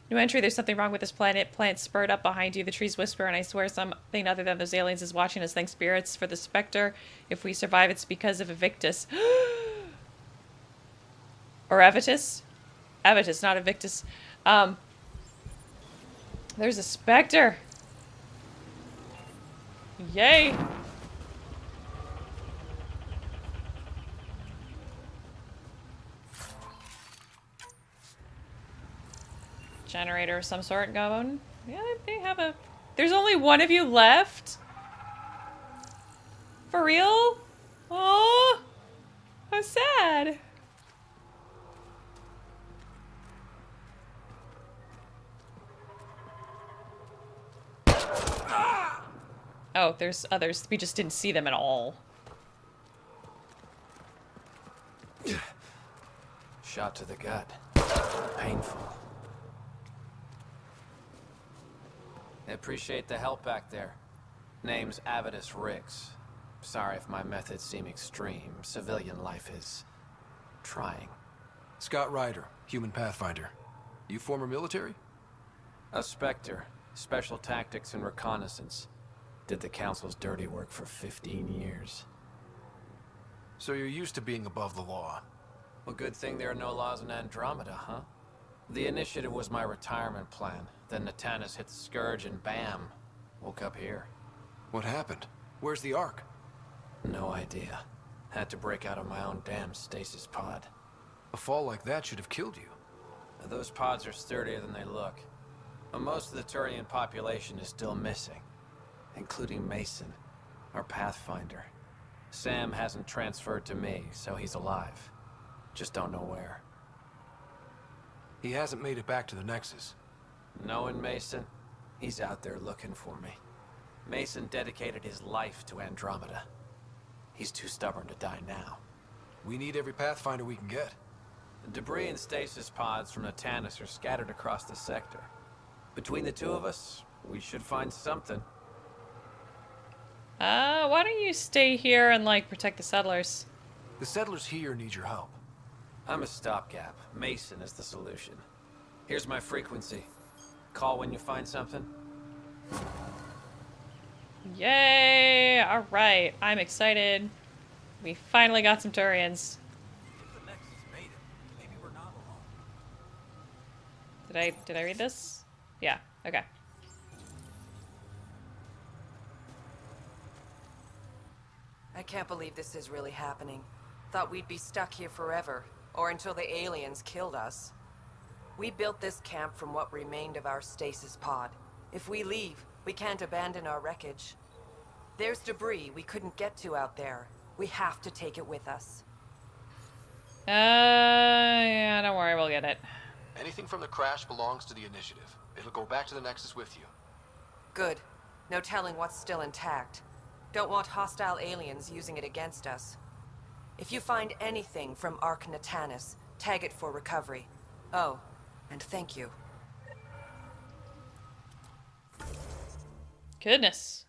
New entry, there's something wrong with this planet. Plants spurred up behind you. The trees whisper, and I swear something other than those aliens is watching us. Thank spirits for the Spectre. If we survive, it's because of Evictus. Or Evitus? Evitus, not Evictus. There's a Spectre. Yay. Generator of some sort going. Yeah, they have a... There's only one of you left? For real? Oh, how sad. Oh, there's others. We just didn't see them at all. Shot to the gut. Painful. I appreciate the help back there. Name's Avitus Rix. Sorry if my methods seem extreme. Civilian life is... trying. Scott Ryder, human pathfinder. You former military? A Spectre. Special tactics and reconnaissance. Did the Council's dirty work for 15 years. So you're used to being above the law. Well, good thing there are no laws in Andromeda, huh? The initiative was my retirement plan. Then Natanus hit the Scourge and bam, woke up here. What happened? Where's the Ark? No idea. Had to break out of my own damn stasis pod. A fall like that should have killed you. Those pods are sturdier than they look. But most of the Turian population is still missing, including Mason, our pathfinder. Sam hasn't transferred to me, so he's alive. Just don't know where. He hasn't made it back to the Nexus. Knowing Mason, he's out there looking for me. Mason dedicated his life to Andromeda. He's too stubborn to die now. We need every Pathfinder we can get. The debris and stasis pods from Natanus are scattered across the sector. Between the two of us, we should find something. Why don't you stay here and, like, protect the settlers? The settlers here need your help. I'm a stopgap. Mason is the solution. Here's my frequency. Call when you find something. Yay! Alright, I'm excited. We finally got some Turians. Did I read this? Yeah, okay. I can't believe this is really happening. Thought we'd be stuck here forever. Or until the aliens killed us. We built this camp from what remained of our stasis pod. If we leave, we can't abandon our wreckage. There's debris we couldn't get to out there. We have to take it with us. Yeah, don't worry, we'll get it. Anything from the crash belongs to the initiative. It'll go back to the Nexus with you. Good. No telling what's still intact. Don't want hostile aliens using it against us. If you find anything from Ark Natanis, tag it for recovery. Oh, and thank you. Goodness.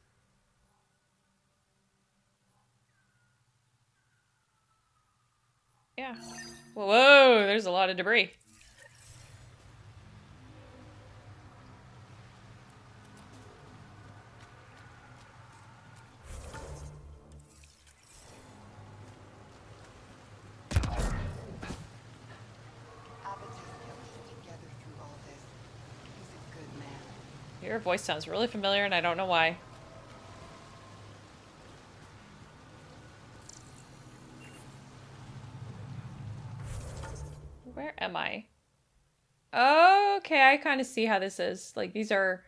Yeah. Whoa, there's a lot of debris. Your voice sounds really familiar and I don't know why. Where am I? Okay, I kind of see how this is. Like, these are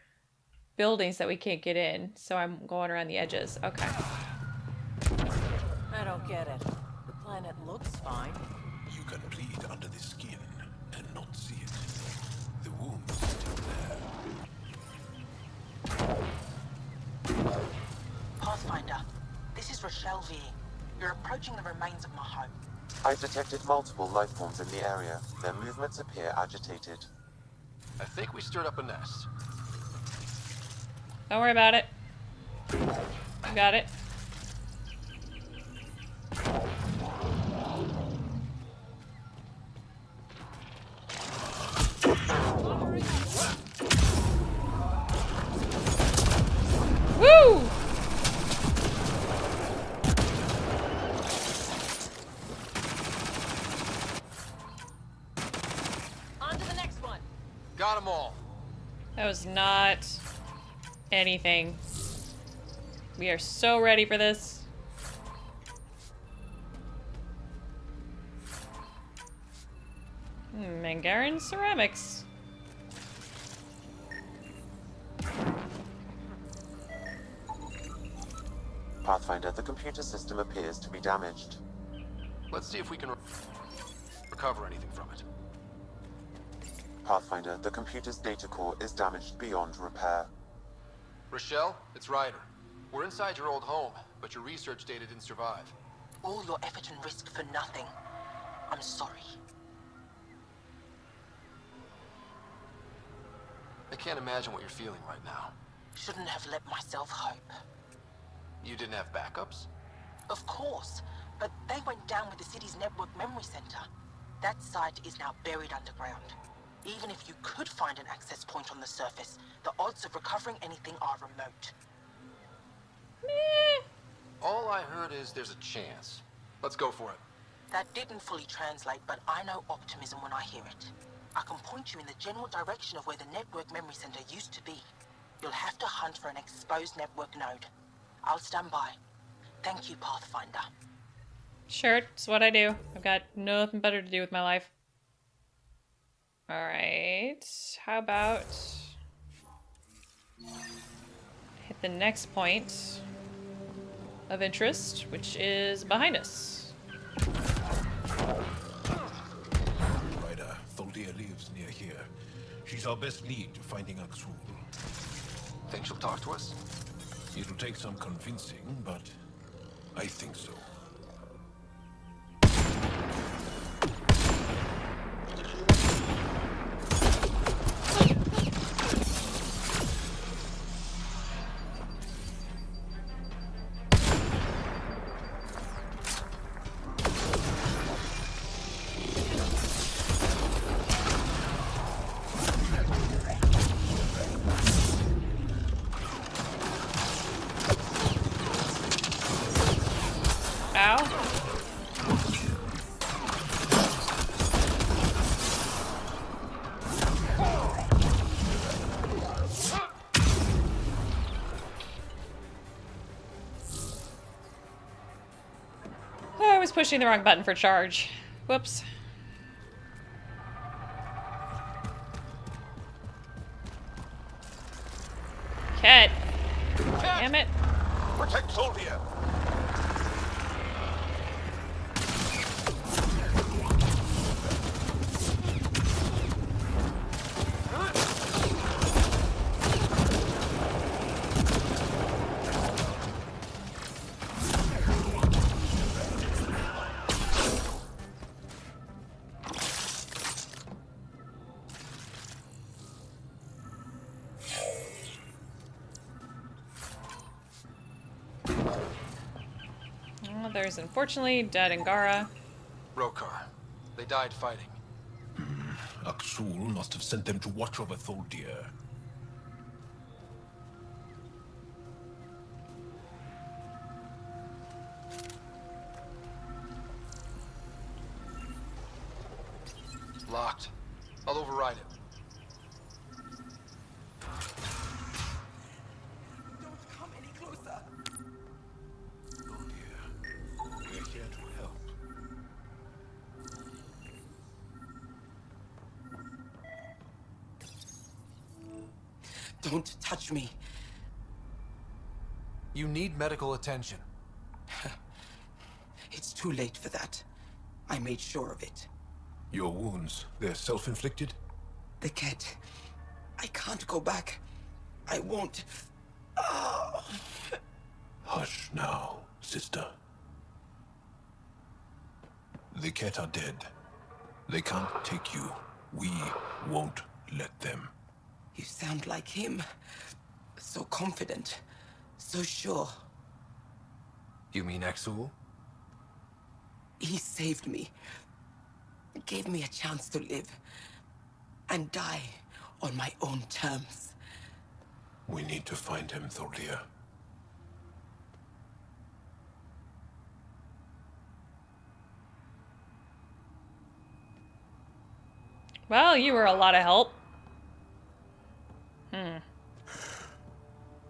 buildings that we can't get in, so I'm going around the edges. Okay. I don't get it. The planet looks fine. You can bleed under the skin and not see it. The wound's still there. Pathfinder, this is Rochelle V. You're approaching the remains of my home. I've detected multiple life forms in the area. Their movements appear agitated. I think we stirred up a nest. Don't worry about it. Got it. Woo! On to the next one. Got them all. That was not anything. We are so ready for this. Mangaran ceramics. Pathfinder, the computer system appears to be damaged. Let's see if we can recover anything from it. Pathfinder, the computer's data core is damaged beyond repair. Rochelle, it's Ryder. We're inside your old home, but your research data didn't survive. All your effort and risk for nothing. I'm sorry. I can't imagine what you're feeling right now. Shouldn't have let myself hope. You didn't have backups? Of course, but they went down with the city's network memory center. That site is now buried underground. Even if you could find an access point on the surface, the odds of recovering anything are remote. All I heard is there's a chance. Let's go for it. That didn't fully translate, but I know optimism when I hear it. I can point you in the general direction of where the network memory center used to be. You'll have to hunt for an exposed network node. I'll stand by. Thank you, Pathfinder. Sure, it's what I do. I've got nothing better to do with my life. Alright, how about hit the next point of interest, which is behind us. Ryder, Tholdia lives near here. She's our best lead to finding Axul. Think she'll talk to us? It'll take some convincing, but I think so. I was pushing the wrong button for charge. Whoops. Cat. Damn it. Protect Soldia. Well, there's unfortunately dead Angara. Rokar. They died fighting. Aksul must have sent them to watch over Tholdir. Locked. I'll override it. Don't come any closer. We're here to help. Don't touch me. You need medical attention. It's too late for that. I made sure of it. Your wounds, they're self-inflicted? The cat. I can't go back. I won't. Oh. Hush now, sister. The Ket are dead. They can't take you. We won't let them. You sound like him. So confident. So sure. You mean Exul? He saved me. Gave me a chance to live. And die on my own terms. We need to find him, Tholdir. Well, you were a lot of help.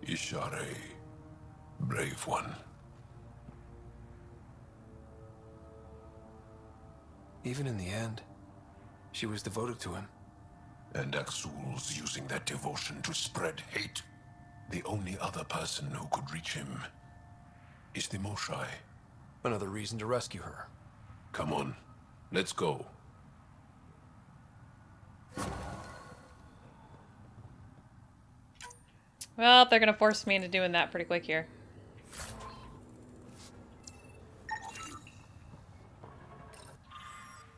Ishare, brave one. Even in the end, she was devoted to him. And Aksul's using that devotion to spread hate. The only other person who could reach him is the Moshai. Another reason to rescue her. Come on, let's go. Well, they're gonna force me into doing that pretty quick here.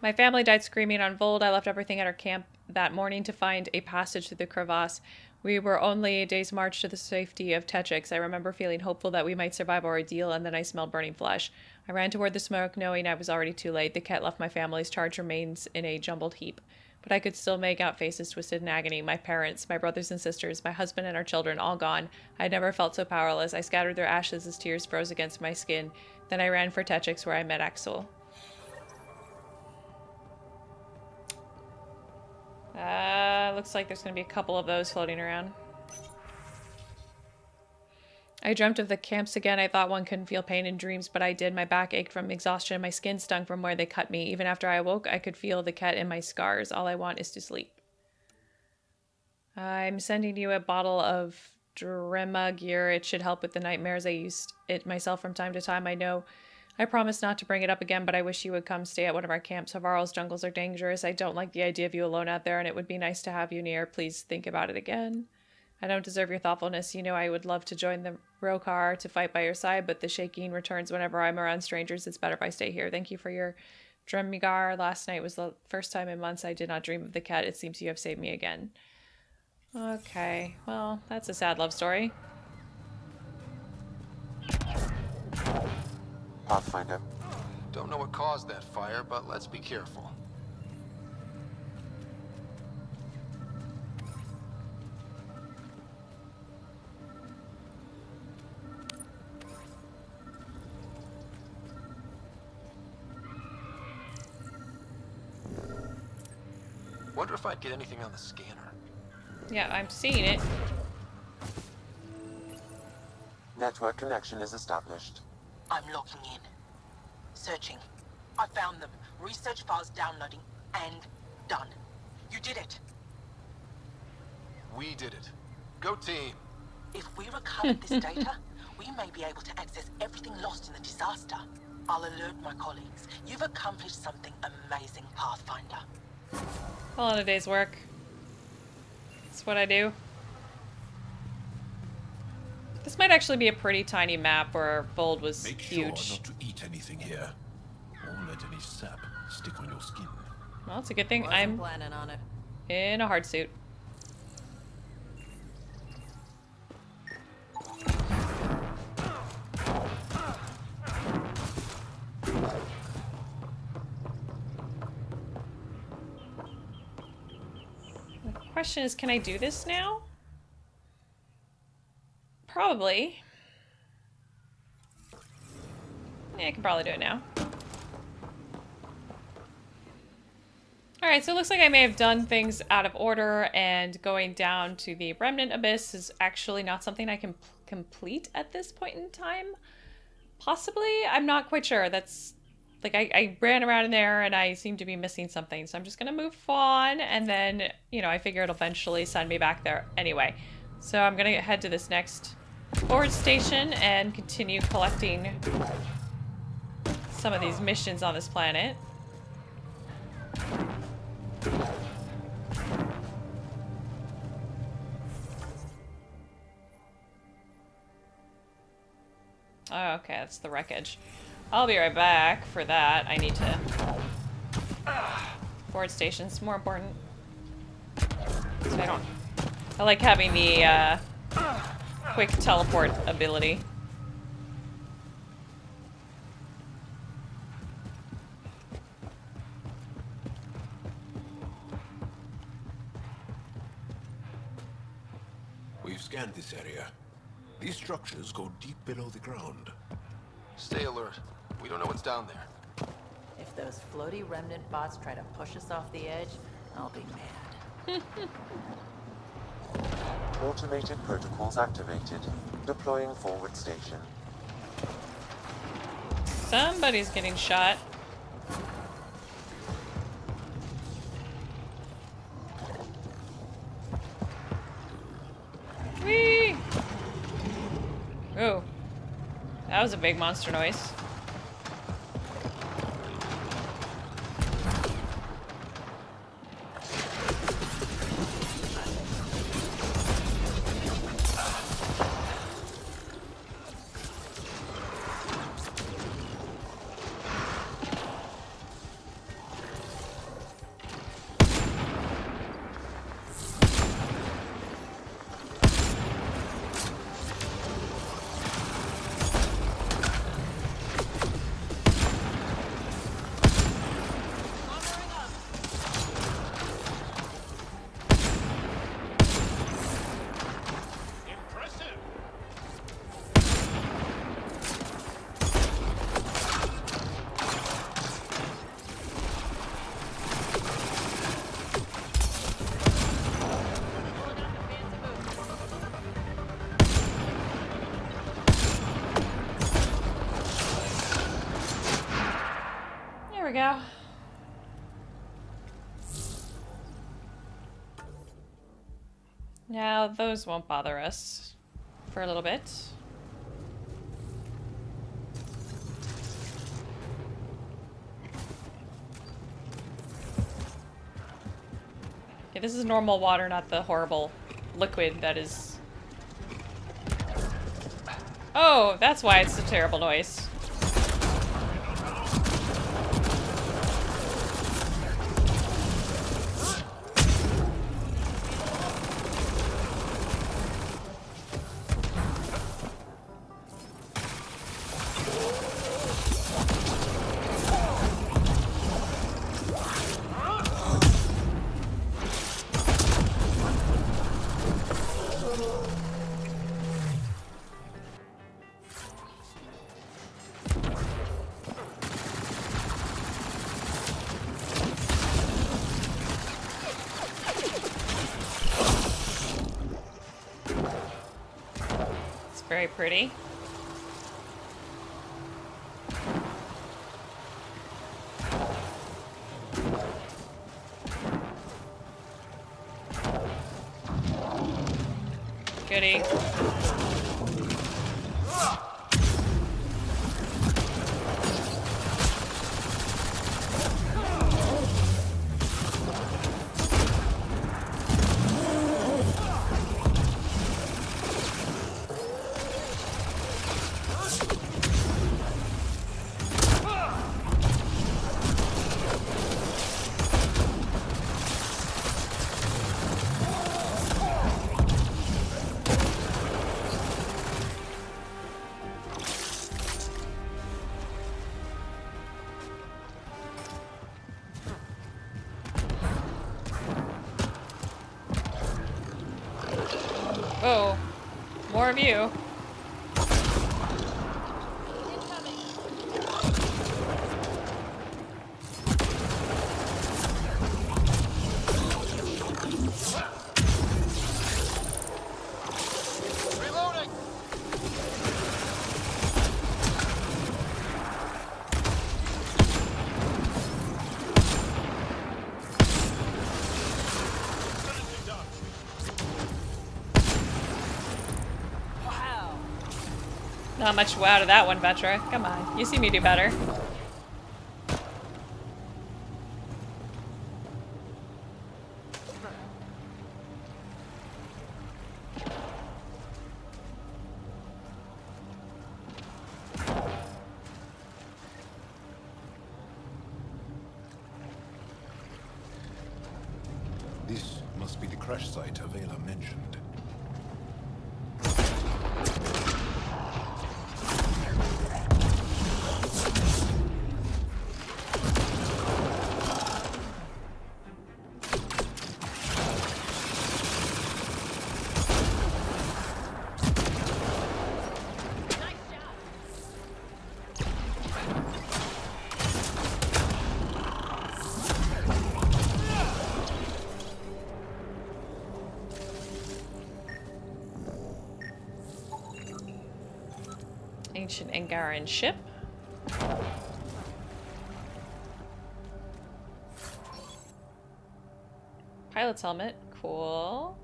My family died screaming on Vold. I left everything at our camp that morning to find a passage through the crevasse. We were only a day's march to the safety of Techix. I remember feeling hopeful that we might survive our ordeal, and then I smelled burning flesh. I ran toward the smoke, knowing I was already too late. The cat left my family's charred remains in a jumbled heap. But I could still make out faces twisted in agony. My parents, my brothers and sisters, my husband and our children, all gone. I had never felt so powerless. I scattered their ashes as tears froze against my skin. Then I ran for Techix, where I met Axel. Looks like there's going to be a couple of those floating around. I dreamt of the camps again. I thought one couldn't feel pain in dreams, but I did. My back ached from exhaustion. My skin stung from where they cut me. Even after I awoke, I could feel the cat in my scars. All I want is to sleep. I'm sending you a bottle of Drema gear. It should help with the nightmares. I used it myself from time to time. I know I promise not to bring it up again, but I wish you would come stay at one of our camps. Havarl's jungles are dangerous. I don't like the idea of you alone out there, and it would be nice to have you near. Please think about it again. I don't deserve your thoughtfulness. You know I would love to join the Rokar to fight by your side, but the shaking returns whenever I'm around strangers. It's better if I stay here. Thank you for your Dremigar. Last night was the first time in months I did not dream of the cat. It seems you have saved me again. Okay, well, that's a sad love story. Pathfinder. Don't know what caused that fire, but let's be careful. Wonder if I'd get anything on the scanner. Yeah, I'm seeing it. Network connection is established. I'm logging in. Searching. I found them. Research files downloading. And done. You did it. We did it. Go team. If we recover this data, we may be able to access everything lost in the disaster. I'll alert my colleagues. You've accomplished something amazing, Pathfinder. Call it a day's work. That's what I do. This might actually be a pretty tiny map where Vold was Make huge. sure not to eat anything here, or let any sap stick on your skin. Well, it's a good thing Wasn't I'm planning on it. in a hard suit. The question is, can I do this now? Probably. Yeah, I can probably do it now. Alright, so it looks like I may have done things out of order, and going down to the Remnant Abyss is actually not something I can complete at this point in time. Possibly? I'm not quite sure. That's... like, I ran around in there and I seem to be missing something, so I'm just gonna move on, and then, you know, I figure it'll eventually send me back there anyway. So I'm gonna head to this next forward station and continue collecting some of these missions on this planet. Oh, okay, that's the wreckage. I'll be right back for that. I need to... forward station's more important. So I don't... I like having the, quick teleport ability. We've scanned this area. These structures go deep below the ground. Stay alert. We don't know what's down there. If those floaty remnant bots try to push us off the edge, I'll be mad. Automated protocols activated. Deploying forward station. Somebody's getting shot. Whee! Oh. That was a big monster noise. There we go. Now, those won't bother us for a little bit. Okay, this is normal water, not the horrible liquid that is... Oh, that's why it's a terrible noise. Very pretty. Goody. Oh, more of you. Reloading! Not much wow to that one, Vetra. Come on, you see me do better. This must be the crash site Avela mentioned. Ancient Angaran ship. Pilot's helmet. Cool.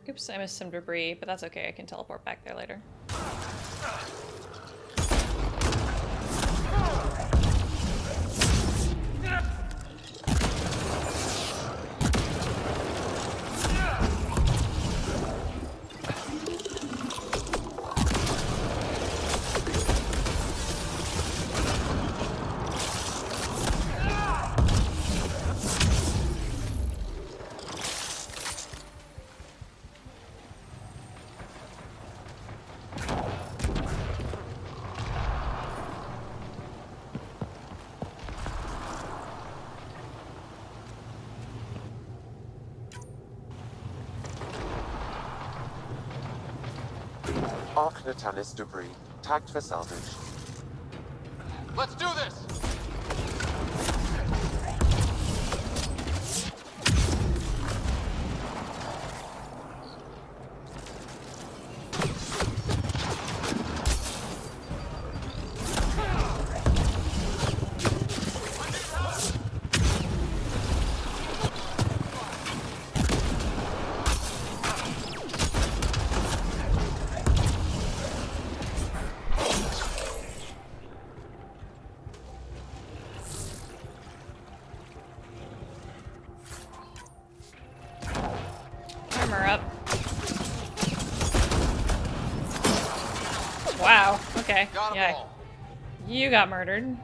Oops, I missed some debris, but that's okay. I can teleport back there later. Arc Natalis debris, tagged for salvage. Let's do this! Armor up. Wow, okay. Yeah. You got murdered.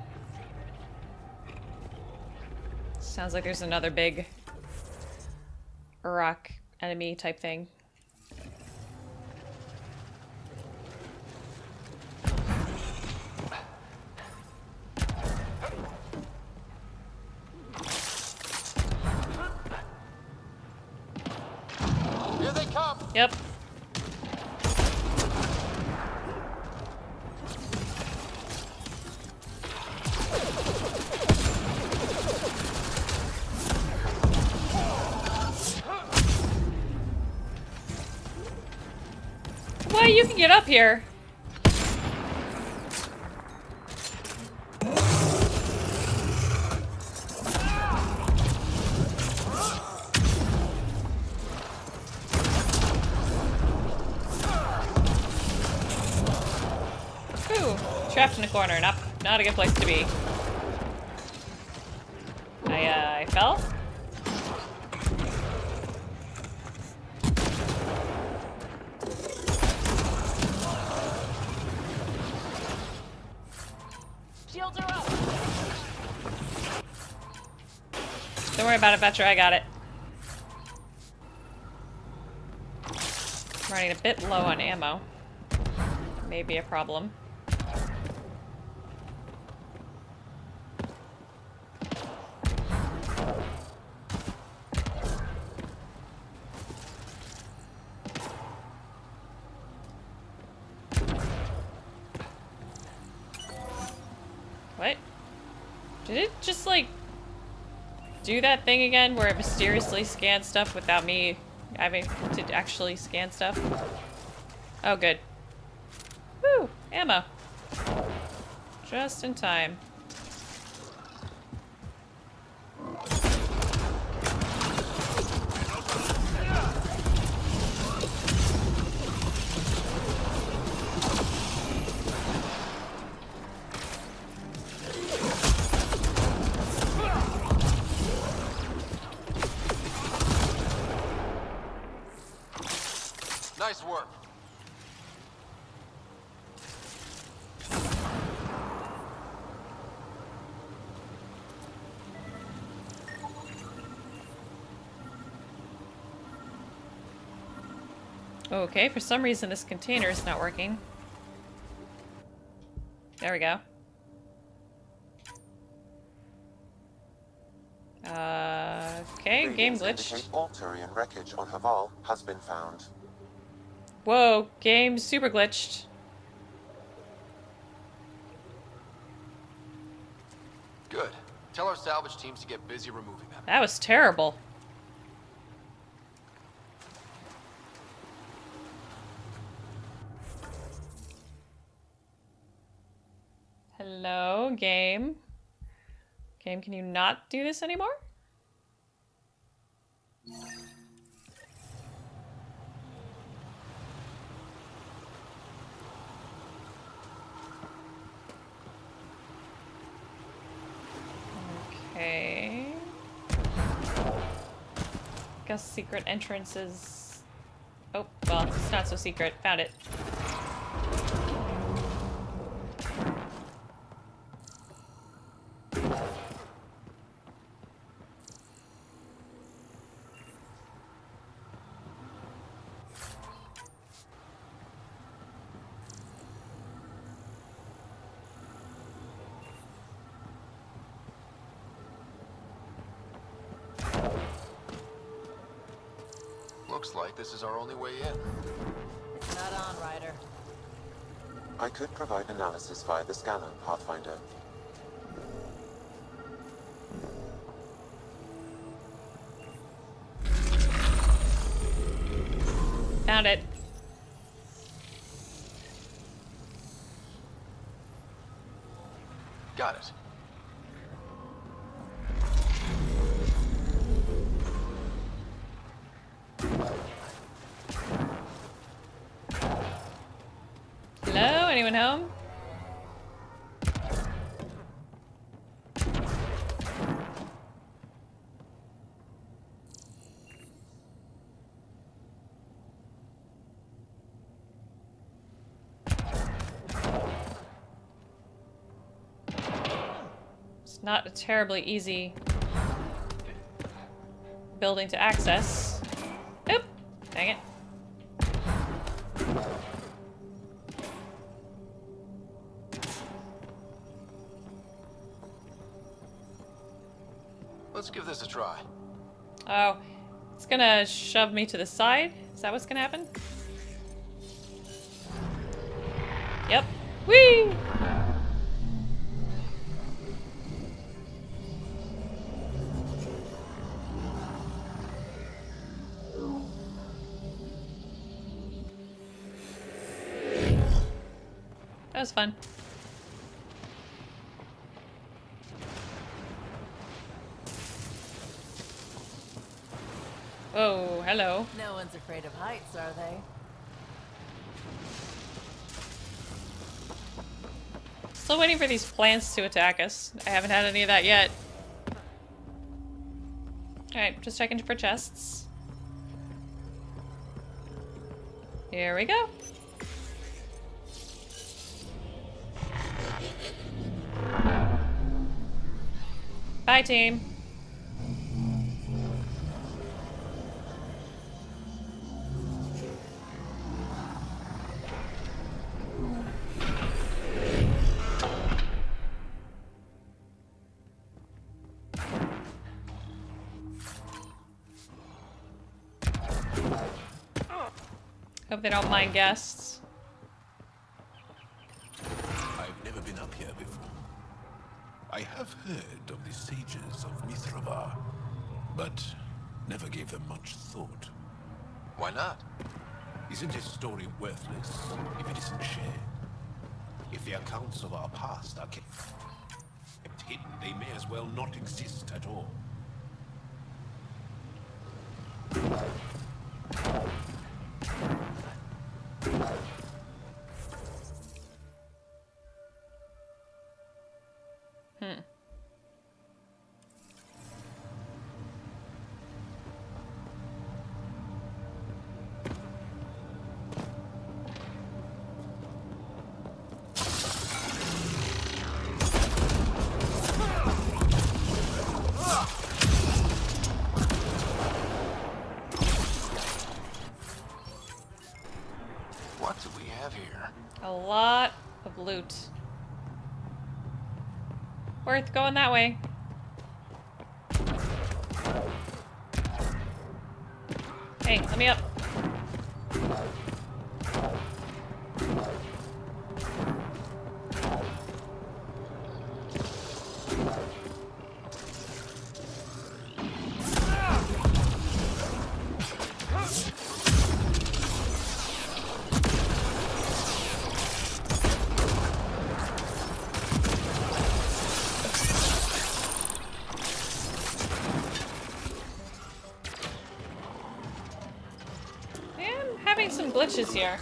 Sounds like there's another big rock enemy type thing. Here they come! Yep. you can get up here. Ooh, trapped in a corner. Not a good place to be. I fell? Shields are up. Don't worry about it, Vetra. I got it. I'm running a bit low on ammo. Maybe a problem. What? Did it just, like, do that thing again where it mysteriously scans stuff without me having to actually scan stuff? Oh, good. Woo! Ammo. Just in time. Nice work. Okay, for some reason this container is not working. There we go. Okay, game glitched. Altarian wreckage on Havarl has been found. Whoa, game super glitched. Good. Tell our salvage teams to get busy removing them. That was terrible. Hello, game. Game, can you not do this anymore? Okay. Guess secret entrance is... Oh, well, it's not so secret. Found it. Looks like this is our only way in. It's not on, Ryder. I could provide analysis via the scanner, Pathfinder. Found it. Got it. Hello? Anyone home? It's not a terribly easy building to access. Oop! Dang it. Let's give this a try. Oh, it's gonna shove me to the side? Is that what's gonna happen? Yep. Whee! That was fun. Oh, hello. No one's afraid of heights, are they? Still waiting for these plants to attack us. I haven't had any of that yet. Alright, just checking for chests. Here we go. Bye, team. Hope they don't mind guests. I've never been up here before. I have heard of the sages of Mithravar, but never gave them much thought. Why not? Isn't a story worthless if it isn't shared? If the accounts of our past are kept hidden, they may as well not exist at all. What do we have here? A lot of loot. Worth going that way. Hey, let me up. Some glitches here.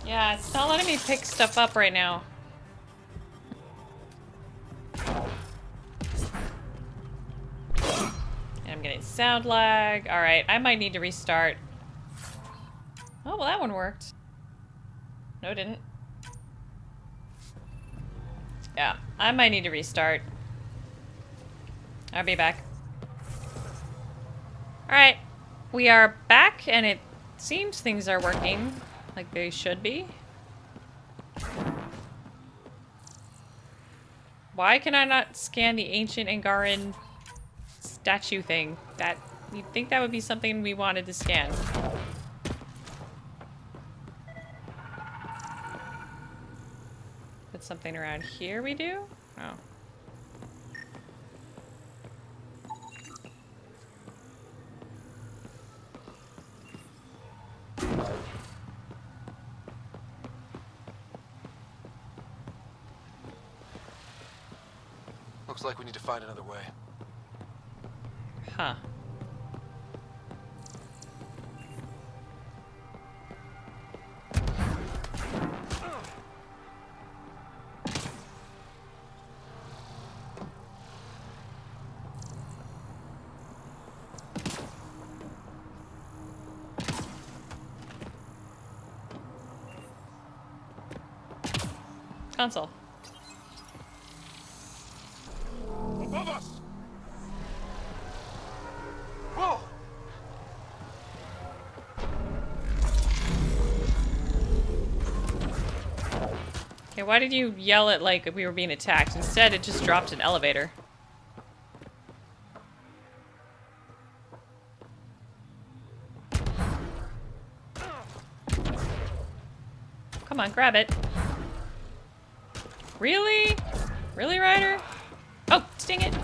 Yeah, it's not letting me pick stuff up right now. Getting sound lag. Alright, I might need to restart. Oh, well that one worked. No, it didn't. Yeah, I might need to restart. I'll be back. Alright, we are back and it seems things are working like they should be. Why can I not scan the ancient Angaran statue thing? That you'd think that would be something we wanted to scan. Put something around here we do? Oh. Looks like we need to find another way. Huh. Console. Above us! Whoa! Okay, why did you yell it like we were being attacked? Instead, it just dropped an elevator. come on, grab it. Really? Really, Ryder? Oh, sting it.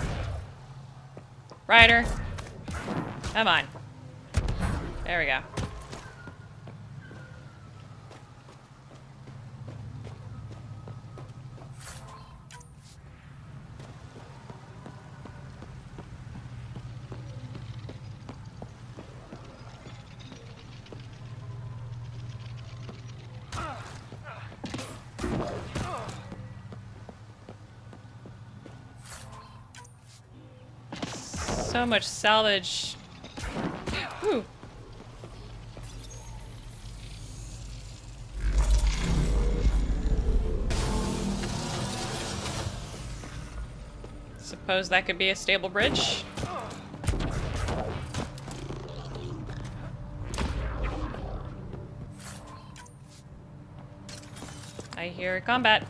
Ryder. Come on. There we go. So much salvage. Whew. Suppose that could be a stable bridge. I hear combat.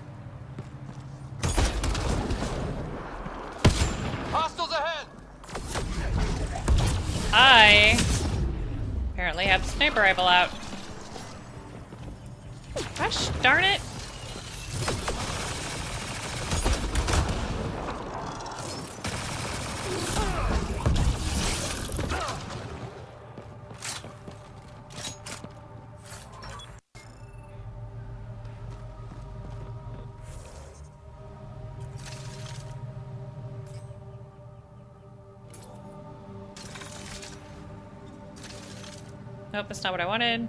Hostiles ahead! I apparently have the sniper rifle out. Gosh darn it. Nope, that's not what I wanted.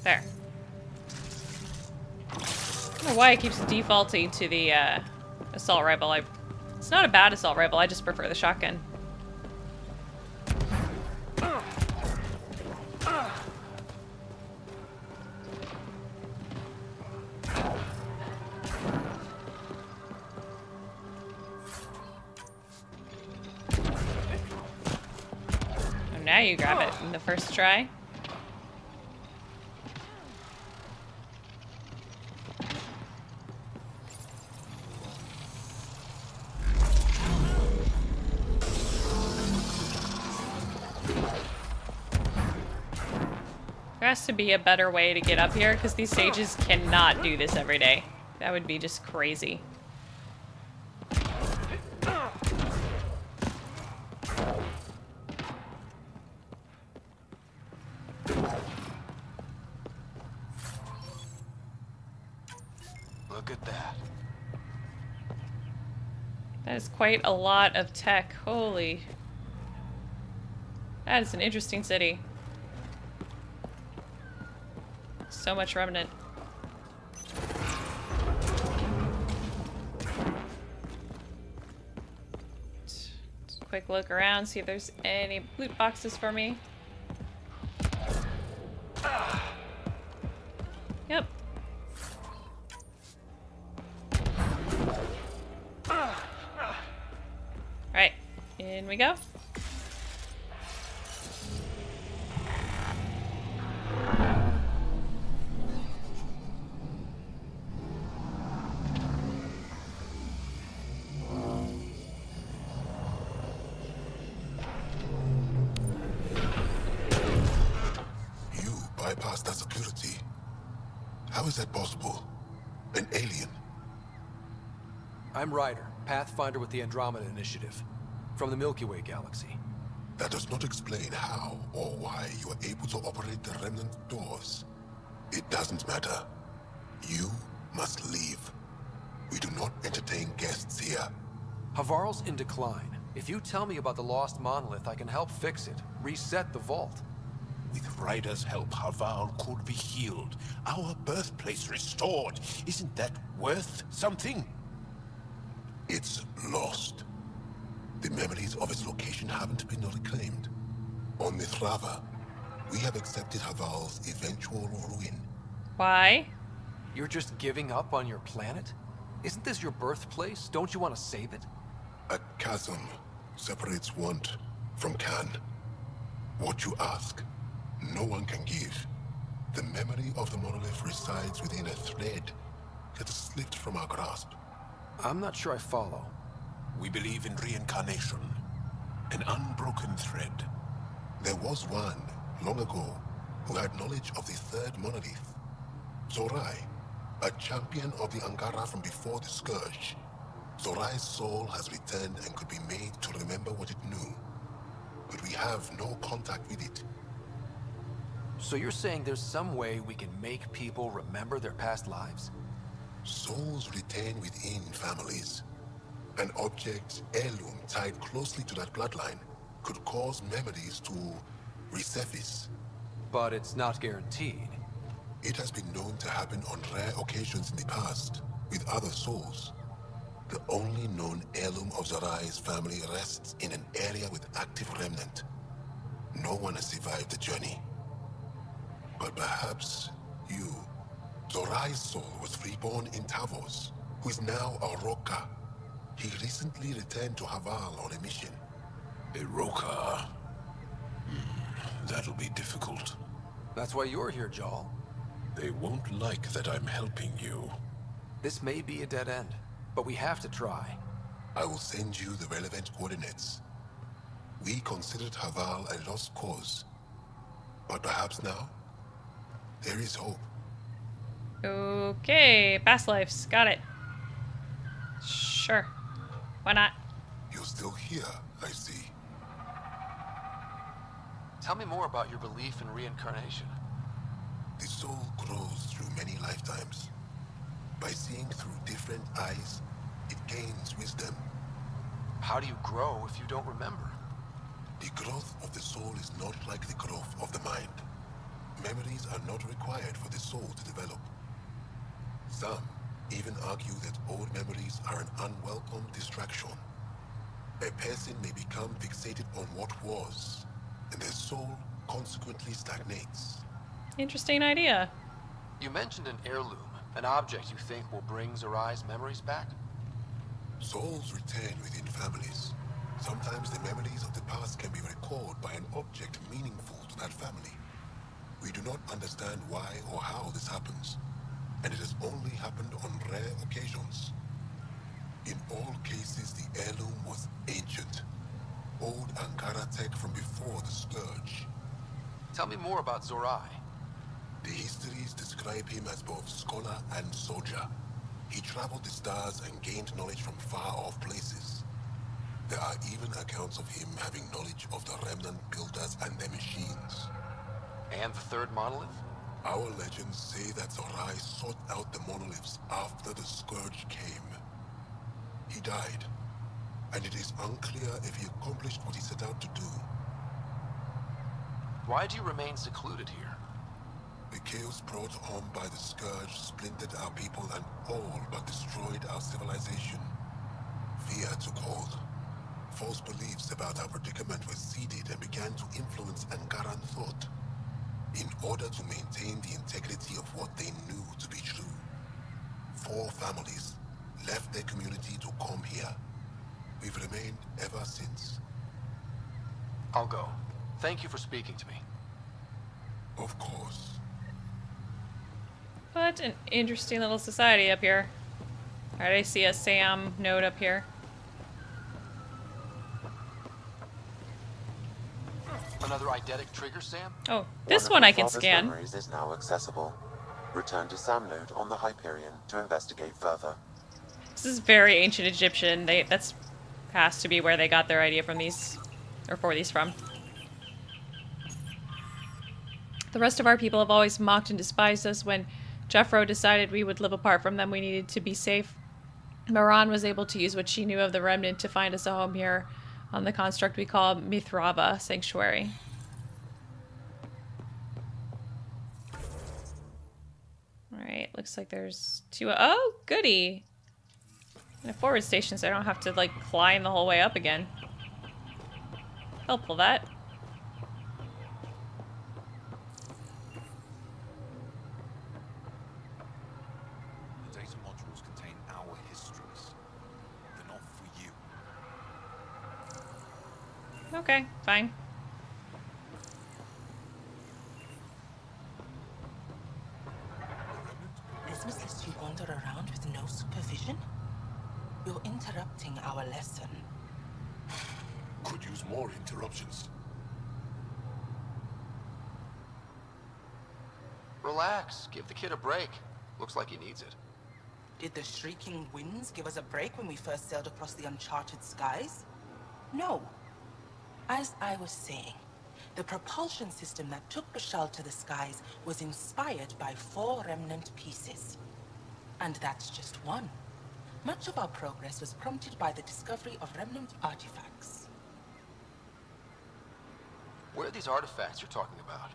There. I don't know why it keeps defaulting to the assault rifle. It's not a bad assault rifle, I just prefer the shotgun. Now you grab it in the first try. There has to be a better way to get up here because these sages cannot do this every day. That would be just crazy. Look at that. That is quite a lot of tech. Holy. That is an interesting city. So much remnant. Just a quick look around, see if there's any loot boxes for me. Yep. Alright, in we go. You bypassed that security. How is that possible? An alien? I'm Ryder, Pathfinder with the Andromeda Initiative, from the Milky Way galaxy. That does not explain how or why you are able to operate the remnant doors. It doesn't matter. You must leave. We do not entertain guests here. Havarl's in decline. If you tell me about the lost monolith, I can help fix it, reset the vault. With Ryder's help, Havarl could be healed. Our birthplace restored. Isn't that worth something? It's lost. The memories of its location haven't been reclaimed. On Mithrava, we have accepted Havarl's eventual ruin. Why? You're just giving up on your planet? Isn't this your birthplace? Don't you want to save it? A chasm separates want from can. What you ask, no one can give. The memory of the monolith resides within a thread that has slipped from our grasp. I'm not sure I follow. We believe in reincarnation. An unbroken thread. There was one, long ago, who had knowledge of the third monolith. Zorai, a champion of the Angara from before the Scourge. Zorai's soul has returned and could be made to remember what it knew. But we have no contact with it. So you're saying there's some way we can make people remember their past lives? Souls retain within families. An object, heirloom, tied closely to that bloodline could cause memories to resurface. But it's not guaranteed. It has been known to happen on rare occasions in the past, with other souls. The only known heirloom of Zorai's family rests in an area with active remnant. No one has survived the journey. But perhaps you. Zorai's soul was reborn in Tavos, who is now a Roka. He recently returned to Havarl on a mission. A Roka? That'll be difficult. That's why you're here, Jarl. They won't like that I'm helping you. This may be a dead end, but we have to try. I will send you the relevant coordinates. We considered Havarl a lost cause. But perhaps now, there is hope. Okay, past lives. Got it. Sure. Why not? You're still here, I see. Tell me more about your belief in reincarnation. The soul grows through many lifetimes. By seeing through different eyes, it gains wisdom. How do you grow if you don't remember? The growth of the soul is not like the growth of the mind. Memories are not required for the soul to develop. Some even argue that old memories are an unwelcome distraction. A person may become fixated on what was, and their soul consequently stagnates. Interesting idea. You mentioned an heirloom, an object you think will bring Zorai's memories back? Souls return within families. Sometimes the memories of the past can be recalled by an object meaningful to that family. We do not understand why or how this happens, and it has only happened on rare occasions. In all cases, the heirloom was ancient. Old Ankara tech from before the Scourge. Tell me more about Zorai. The histories describe him as both scholar and soldier. He traveled the stars and gained knowledge from far-off places. There are even accounts of him having knowledge of the remnant builders and their machines. And the third monolith? Our legends say that Zorai sought out the monoliths after the Scourge came. He died, and it is unclear if he accomplished what he set out to do. Why do you remain secluded here? The chaos brought on by the Scourge splintered our people and all but destroyed our civilization. Fear took hold. False beliefs about our predicament were seeded and began to influence Angaran thought. In order to maintain the integrity of what they knew to be true, 4 families left their community to come here. We've remained ever since. I'll go. Thank you for speaking to me. Of course. What an interesting little society up here. Alright, I see a Sam note up here. Another eidetic trigger, Sam? Oh, this one I can scan. Memories is now accessible. Return to Sam node on the Hyperion to investigate further. This is very ancient Egyptian. That's has to be where they got their idea from these, or for these from. The rest of our people have always mocked and despised us. When Jeffro decided we would live apart from them, we needed to be safe. Maran was able to use what she knew of the Remnant to find us a home here on the construct we call Mithrava Sanctuary. Alright, looks like there's 2. Oh, goody! And a forward station so I don't have to, like, climb the whole way up again. Helpful, that. The data modules contain our histories. They're not for you. Okay, fine. Business lets you wander around with no supervision? You're interrupting our lesson. Could use more interruptions. Relax. Give the kid a break. Looks like he needs it. Did the shrieking winds give us a break when we first sailed across the uncharted skies? No. As I was saying, the propulsion system that took Rochelle to the skies was inspired by 4 remnant pieces. And that's just one. Much of our progress was prompted by the discovery of remnant artifacts. Where are these artifacts you're talking about?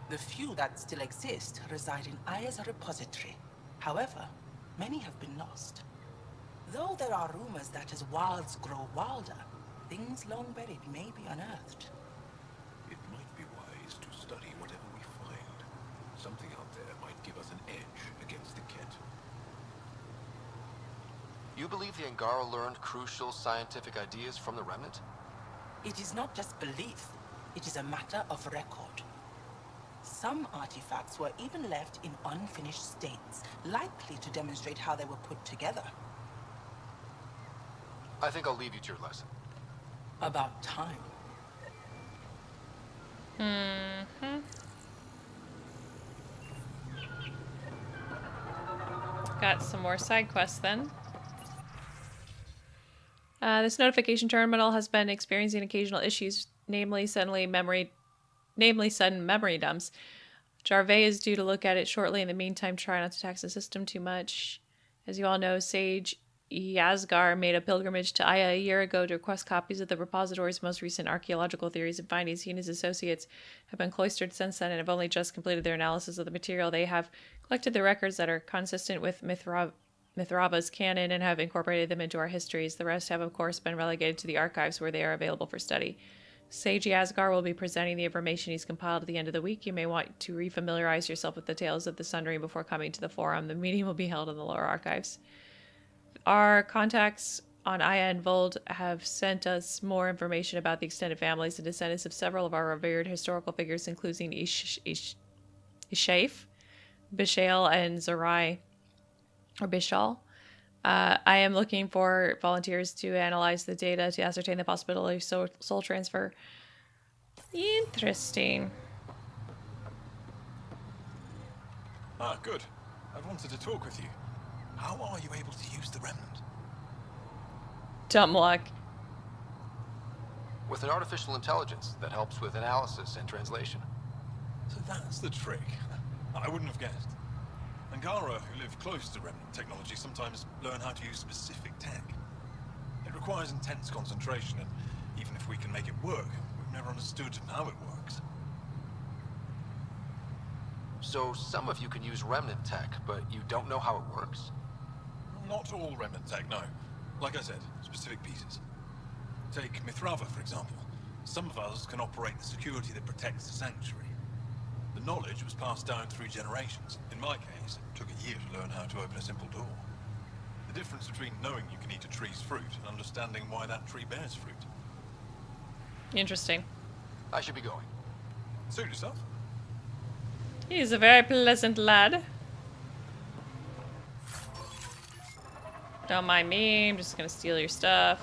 The few that still exist reside in Aya's repository. However, many have been lost. Though there are rumors that as wilds grow wilder, things long buried may be unearthed. It might be wise to study whatever we find. Something out there might give us an edge against the Ket. You believe the Angara learned crucial scientific ideas from the Remnant? It is not just belief, it is a matter of record. Some artifacts were even left in unfinished states, likely to demonstrate how they were put together. I think I'll leave you to your lesson. About time. Got some more side quests then. This notification terminal has been experiencing occasional issues, namely sudden memory dumps. Jarvey is due to look at it shortly. In the meantime, try not to tax the system too much. As you all know, Sage Yazgar made a pilgrimage to Aya a year ago to request copies of the repository's most recent archaeological theories and findings. He and his associates have been cloistered since then and have only just completed their analysis of the material. They have collected the records that are consistent with Mithrava's canon and have incorporated them into our histories. The rest have, of course, been relegated to the archives where they are available for study. Sage Yazgar will be presenting the information he's compiled at the end of the week. You may want to refamiliarize yourself with the tales of the Sundering before coming to the forum. The meeting will be held in the lower archives. Our contacts on Aya and Vold have sent us more information about the extended families and descendants of several of our revered historical figures, including Ishaif, Bishael, and Zerai, or Bishal. I am looking for volunteers to analyze the data to ascertain the possibility of soul transfer. Interesting. Ah, good. I wanted to talk with you. How are you able to use the Remnant? Dumb luck. With an artificial intelligence that helps with analysis and translation. So that's the trick. I wouldn't have guessed. Angara, who live close to Remnant technology, sometimes learn how to use specific tech. It requires intense concentration, and even if we can make it work, we've never understood how it works. So some of you can use Remnant tech, but you don't know how it works? Not all Remnant tech, no. Like I said, specific pieces. Take Mithrava, for example. Some of us can operate the security that protects the sanctuary. The knowledge was passed down through generations. In my case, it took a year to learn how to open a simple door. The difference between knowing you can eat a tree's fruit and understanding why that tree bears fruit. Interesting. I should be going. Suit yourself. He's a very pleasant lad. Don't mind me, I'm just gonna steal your stuff.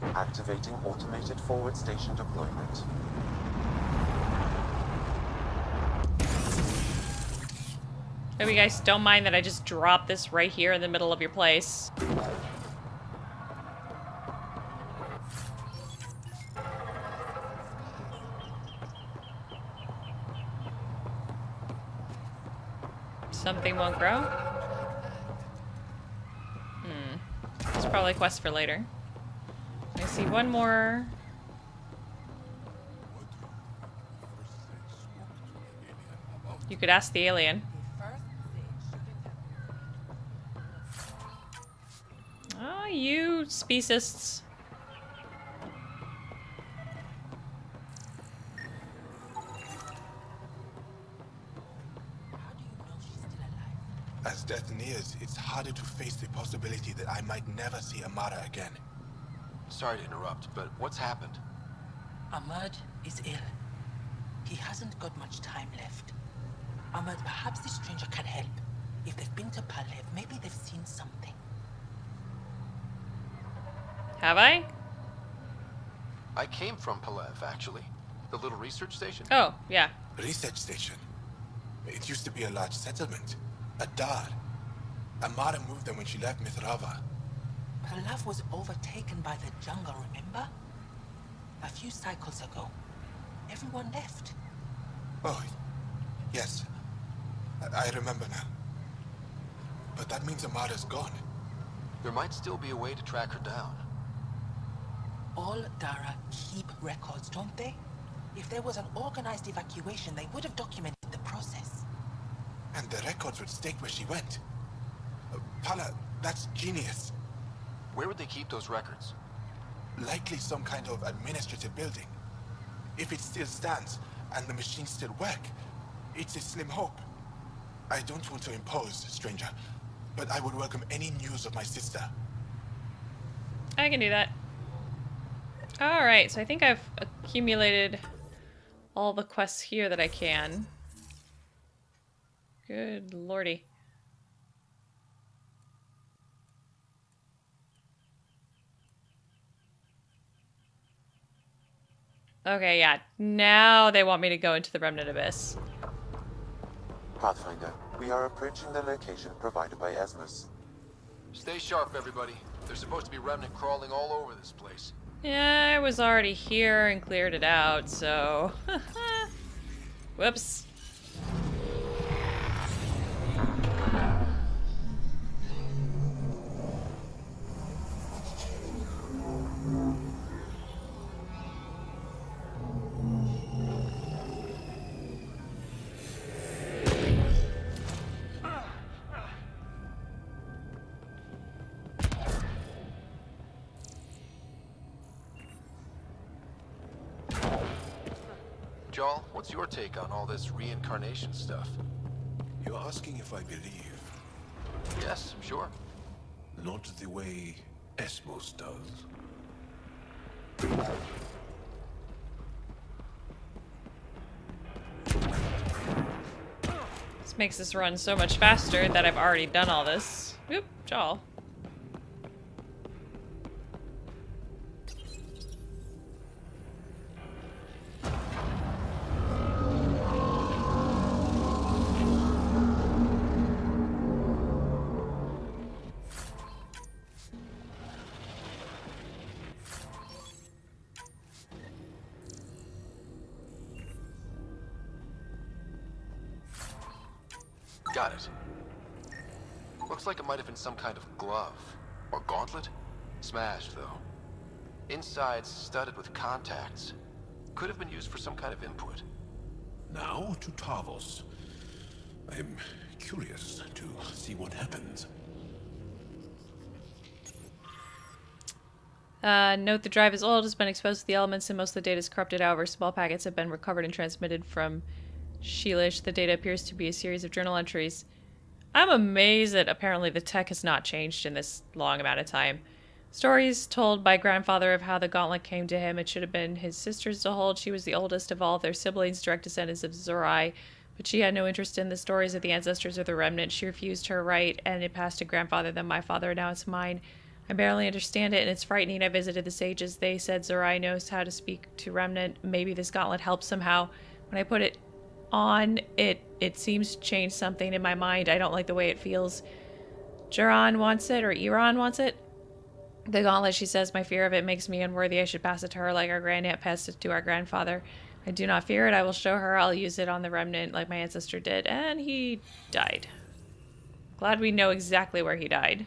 Activating automated forward station deployment. Hope you guys don't mind that I just dropped this right here in the middle of your place. Something won't grow? It's probably a quest for later. I see one more. You could ask the alien. Oh, you speciesists. As death nears, it's harder to face the possibility that I might never see Amara again. Sorry to interrupt, but what's happened? Ahmad is ill. He hasn't got much time left. Ahmad, perhaps this stranger can help. If they've been to Palev, maybe they've seen something. Have I? I came from Palev, actually. The little research station? Oh, yeah. Research station. It used to be a large settlement. A dar. Amara moved there when she left Mithrava. Her love was overtaken by the jungle, remember? A few cycles ago. Everyone left. Oh, yes. I remember now. But that means Amara's gone. There might still be a way to track her down. All Dara keep records, don't they? If there was an organized evacuation, they would have documented the process. And the records would state where she went. Pala, that's genius. Where would they keep those records? Likely some kind of administrative building. If it still stands, and the machines still work, it's a slim hope. I don't want to impose, stranger, but I would welcome any news of my sister. I can do that. Alright, so I think I've accumulated all the quests here that I can. Good lordy. Okay, yeah. Now they want me to go into the Remnant Abyss. Pathfinder, we are approaching the location provided by Asmus. Stay sharp, everybody. There's supposed to be remnant crawling all over this place. Yeah, I was already here and cleared it out, so... Whoops. Jarl, what's your take on all this reincarnation stuff? You're asking if I believe? Yes, I'm sure. Not the way Esmos does. This makes this run so much faster that I've already done all this. Oop, Jarl. Got it. Looks like it might have been some kind of glove. Or gauntlet? Smashed, though. Inside's studded with contacts. Could have been used for some kind of input. Now to Tavos. I'm curious to see what happens. Note the drive is old, has been exposed to the elements, and most of the data is corrupted. However, small packets have been recovered and transmitted from Sheelish. The data appears to be a series of journal entries. I'm amazed that apparently the tech has not changed in this long amount of time. Stories told by grandfather of how the gauntlet came to him. It should have been his sister's to hold. She was the oldest of all of their siblings, direct descendants of Zorai, but she had no interest in the stories of the ancestors or the remnant. She refused her right, and it passed to grandfather, then my father, now it's mine. I barely understand it, and it's frightening. I visited the sages. They said Zorai knows how to speak to remnant. Maybe this gauntlet helps somehow. When I put it on, it seems to change something in my mind. I don't like the way it feels. Jiran wants it, or Iran wants it. The gauntlet, she says, my fear of it makes me unworthy. I should pass it to her like our grandaunt passed it to our grandfather. I do not fear it. I will show her. I'll use it on the remnant like my ancestor did. And he died. Glad we know exactly where he died.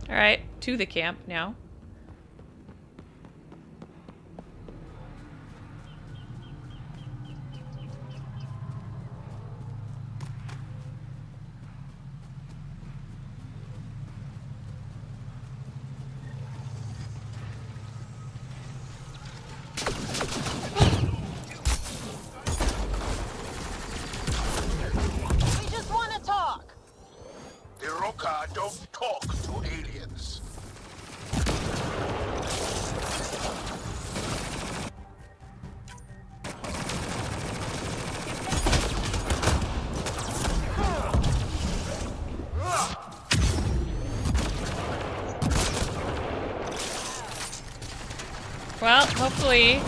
Alright, to the camp now. We just want to talk. The Roka don't talk to aliens. Well, hopefully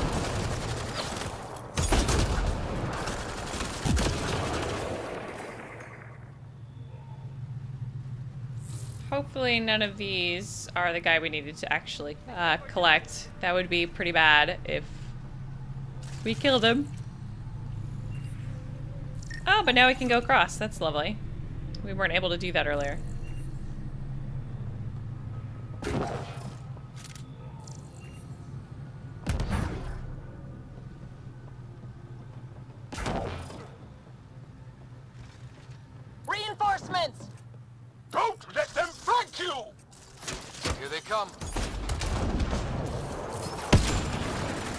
Hopefully none of these are the guy we needed to actually collect. That would be pretty bad if we killed him. Oh, but now we can go across. That's lovely. We weren't able to do that earlier. Reinforcements! Don't let them flank you! Here they come.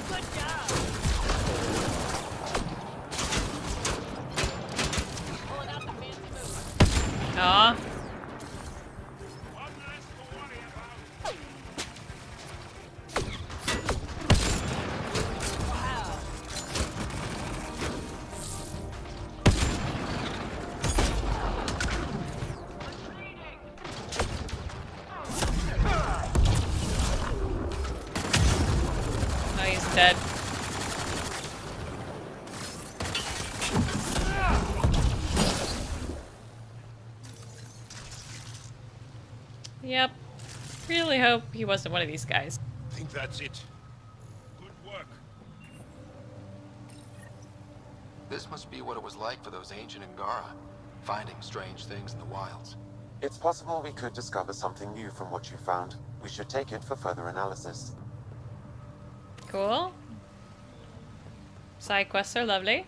Good job! Pulling out the fancy moves. Aw. Oh, he's dead. Yep. Really hope he wasn't one of these guys. I think that's it. Good work. This must be what it was like for those ancient Angara, finding strange things in the wilds. It's possible we could discover something new from what you found. We should take it for further analysis. Cool. Side quests are lovely.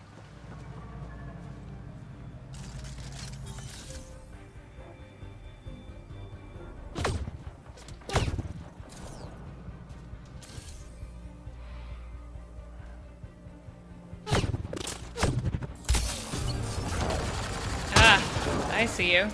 Ah, I see you.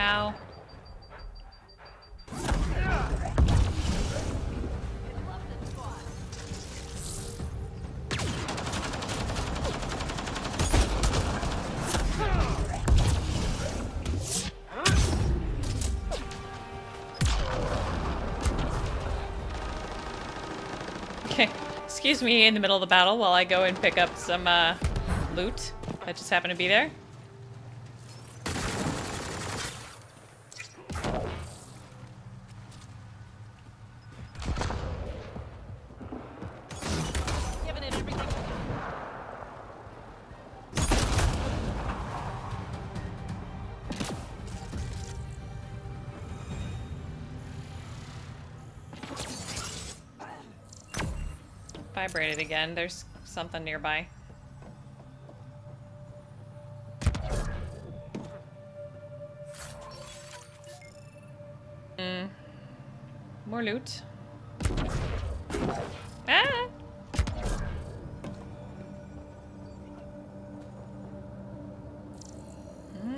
Ow. Okay, excuse me in the middle of the battle while I go and pick up some loot that just happened to be there. Giving it everything. Vibrated again. There's something nearby. More loot. Ah!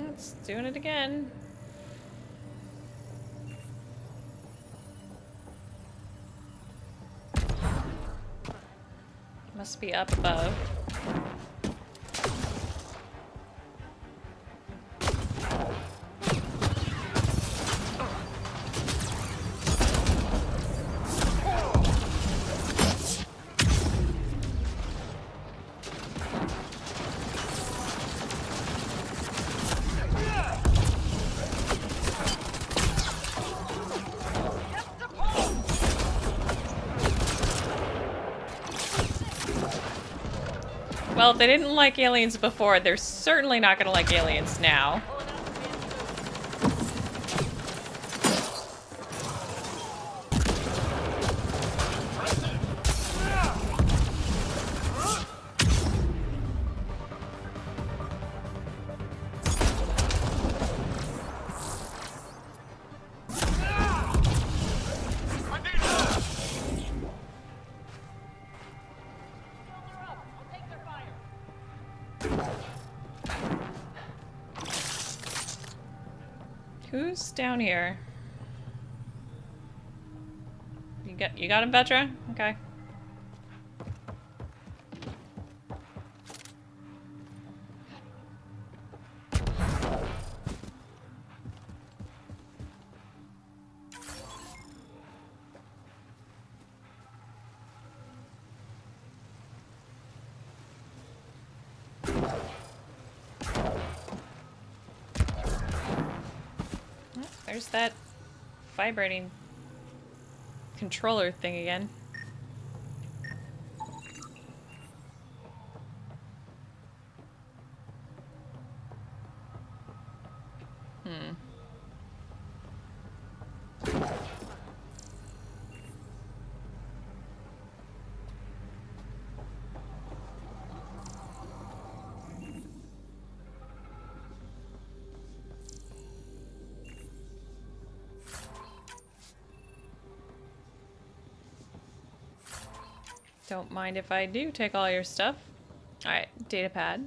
It's doing it again. Must be up above. Well, if they didn't like aliens before, they're certainly not going to like aliens now. Who's down here? You got him, Petra? Okay. There's that vibrating controller thing again. Don't mind if I do take all your stuff. Alright, data pad.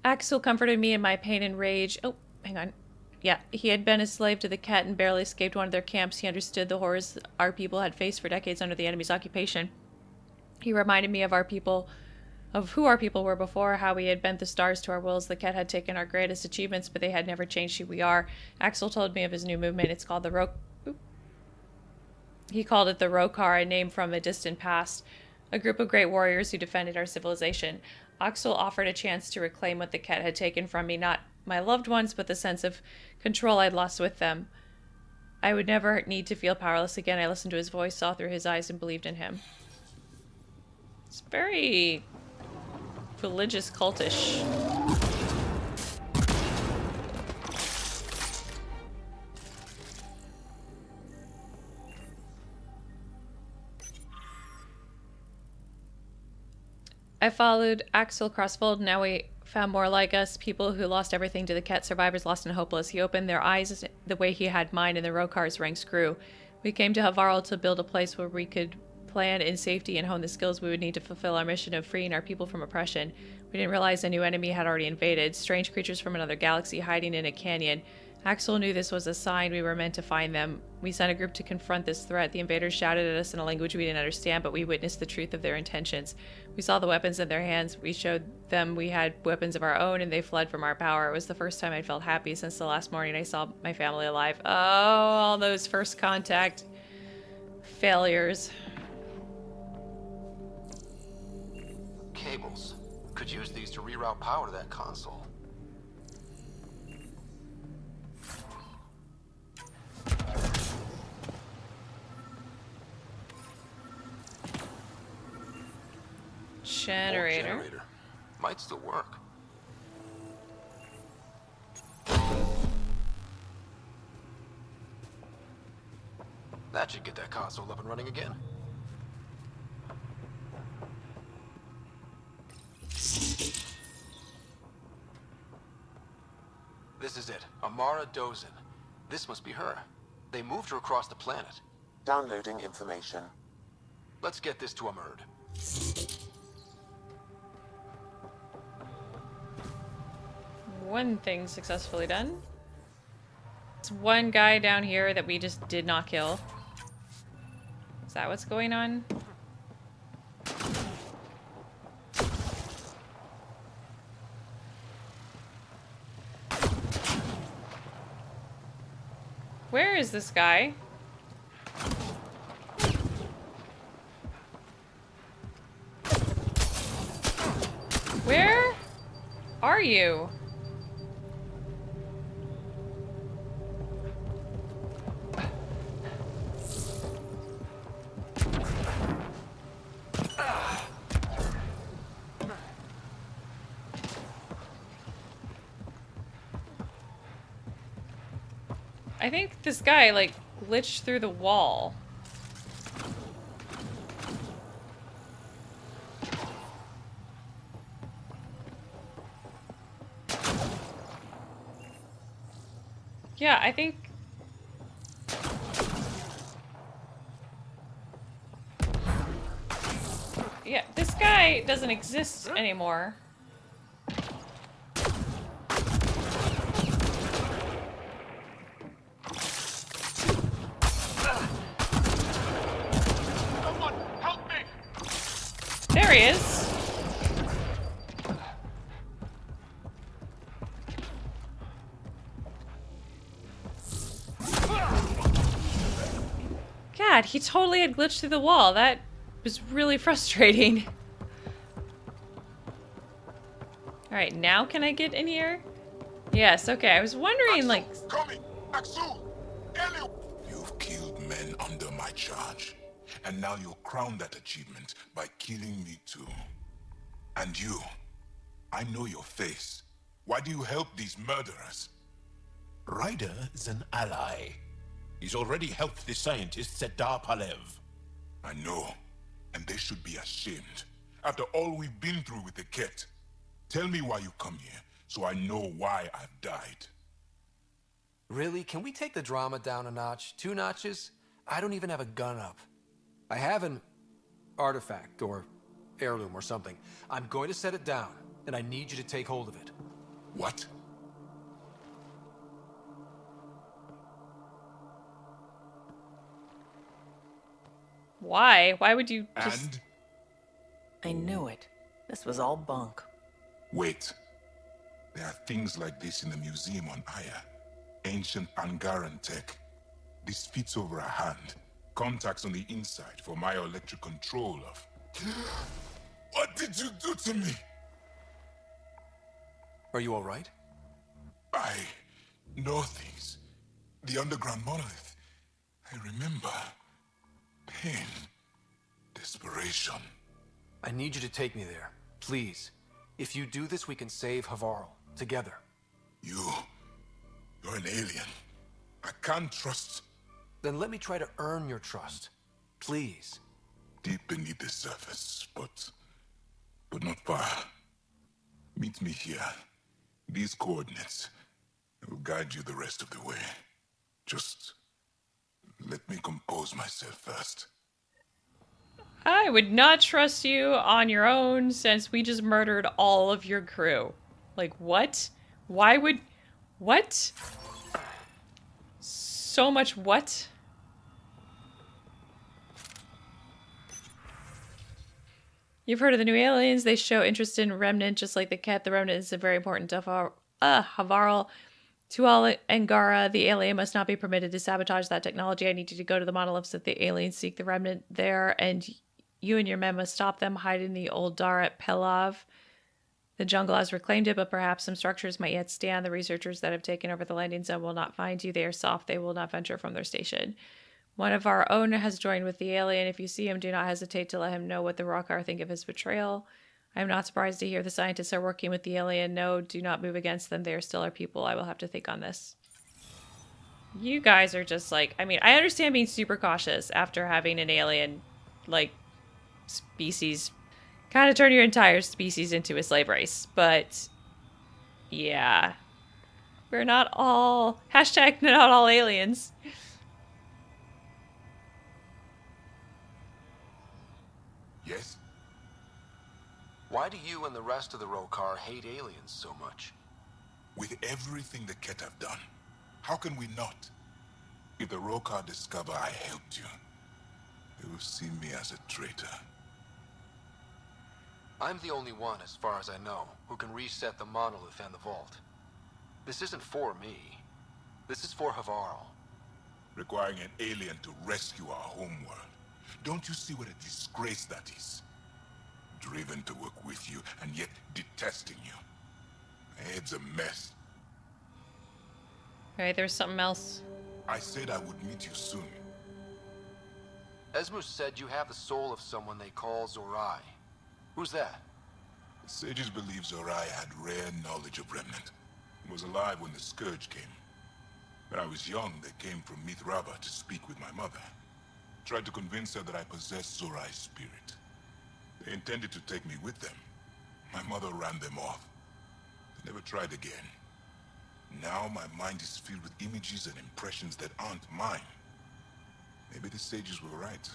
Axel comforted me in my pain and rage. Oh, hang on. Yeah, he had been a slave to the Ket and barely escaped one of their camps. He understood the horrors our people had faced for decades under the enemy's occupation. He reminded me of who our people were before, how we had bent the stars to our wills. The Ket had taken our greatest achievements, but they had never changed who we are. Axel told me of his new movement. It's called the He called it the Rokar, a name from a distant past, a group of great warriors who defended our civilization. Axel offered a chance to reclaim what the Ket had taken from me, not my loved ones, but the sense of control I'd lost with them. I would never need to feel powerless again. I listened to his voice, saw through his eyes, and believed in him. It's very religious, cultish. I followed Axel crossfold. Now we found more like us, people who lost everything to the Ket, survivors lost and hopeless. He opened their eyes the way he had mine, and the Rokar's ranks grew. We came to Havarl to build a place where we could plan in safety and hone the skills we would need to fulfill our mission of freeing our people from oppression. We didn't realize a new enemy had already invaded, strange creatures from another galaxy hiding in a canyon. Axel knew this was a sign we were meant to find them. We sent a group to confront this threat. The invaders shouted at us in a language we didn't understand, but we witnessed the truth of their intentions. We saw the weapons in their hands. We showed them we had weapons of our own, and they fled from our power. It was the first time I felt happy since the last morning I saw my family alive. Oh, all those first contact failures. Cables. Could use these to reroute power to that console. Generator. Might still work. That should get that console up and running again. This is it. Amara Dozin. This must be her. They moved her across the planet. Downloading information. Let's get this to Amurd. One thing successfully done. It's one guy down here that we just did not kill. Is that what's going on? Where is this guy? Where are you? I think this guy, like, glitched through the wall. Yeah, I think... Yeah, this guy guy doesn't exist anymore. Someone, help me! There he is. God, he totally had glitched through the wall. That was really frustrating. Alright, now can I get in here? Yes, okay. I was wondering, like... You've killed men under my charge. And now you'll crown that achievement by killing me too. And you, I know your face. Why do you help these murderers? Ryder is an ally. He's already helped the scientists at Dar Palev. I know, and they should be ashamed. After all we've been through with the Ket. Tell me why you come here, so I know why I've died. Really? Can we take the drama down a notch? 2 notches? I don't even have a gun up. I have an artifact, or heirloom, or something. I'm going to set it down, and I need you to take hold of it. What? Why? Why would you just... And? I knew it. This was all bunk. Wait. There are things like this in the museum on Aya. Ancient Angaran tech. This fits over a hand. Contacts on the inside for myoelectric control of... What did you do to me? Are you alright? I know things. The underground monolith. I remember. Pain. Desperation. I need you to take me there. Please. If you do this, we can save Havarl. Together. You're an alien. I can't trust... Then let me try to earn your trust. Please. Deep beneath the surface, but not far. Meet me here. These coordinates. I will guide you the rest of the way. Just let me compose myself first. I would not trust you on your own since we just murdered all of your crew. Like, what? Why would... What? So much what? You've heard of the new aliens. They show interest in Remnant, just like the Ket. The Remnant is very important to Havarl. To all Angara, the alien must not be permitted to sabotage that technology. I need you to go to the monoliths that the aliens seek the Remnant there, and you and your men must stop them. Hide in the old Dar at Pelav. The jungle has reclaimed it, but perhaps some structures might yet stand. The researchers that have taken over the landing zone will not find you. They are soft. They will not venture from their station. One of our own has joined with the alien. If you see him, do not hesitate to let him know what the Rockar think of his betrayal. I am not surprised to hear the scientists are working with the alien. No, do not move against them. They are still our people. I will have to think on this. You guys are just like... I mean, I understand being super cautious after having an alien, like, species... kind of turn your entire species into a slave race. But, yeah. We're not all... Hashtag not all aliens. Yes? Why do you and the rest of the Rockar hate aliens so much? With everything the Ket have done, how can we not? If the Rockar discover I helped you, they will see me as a traitor. I'm the only one, as far as I know, who can reset the monolith and the vault. This isn't for me. This is for Havarl. Requiring an alien to rescue our homeworld. Don't you see what a disgrace that is? Driven to work with you, and yet detesting you. My head's a mess. Alright, there's something else. I said I would meet you soon. Esmus said you have the soul of someone they call Zorai. Who's that? The sages believe Zorai had rare knowledge of Remnant, and was alive when the Scourge came. When I was young, they came from Mithrava to speak with my mother. Tried to convince her that I possessed Zorai's spirit. They intended to take me with them. My mother ran them off. They never tried again. Now my mind is filled with images and impressions that aren't mine. Maybe the sages were right.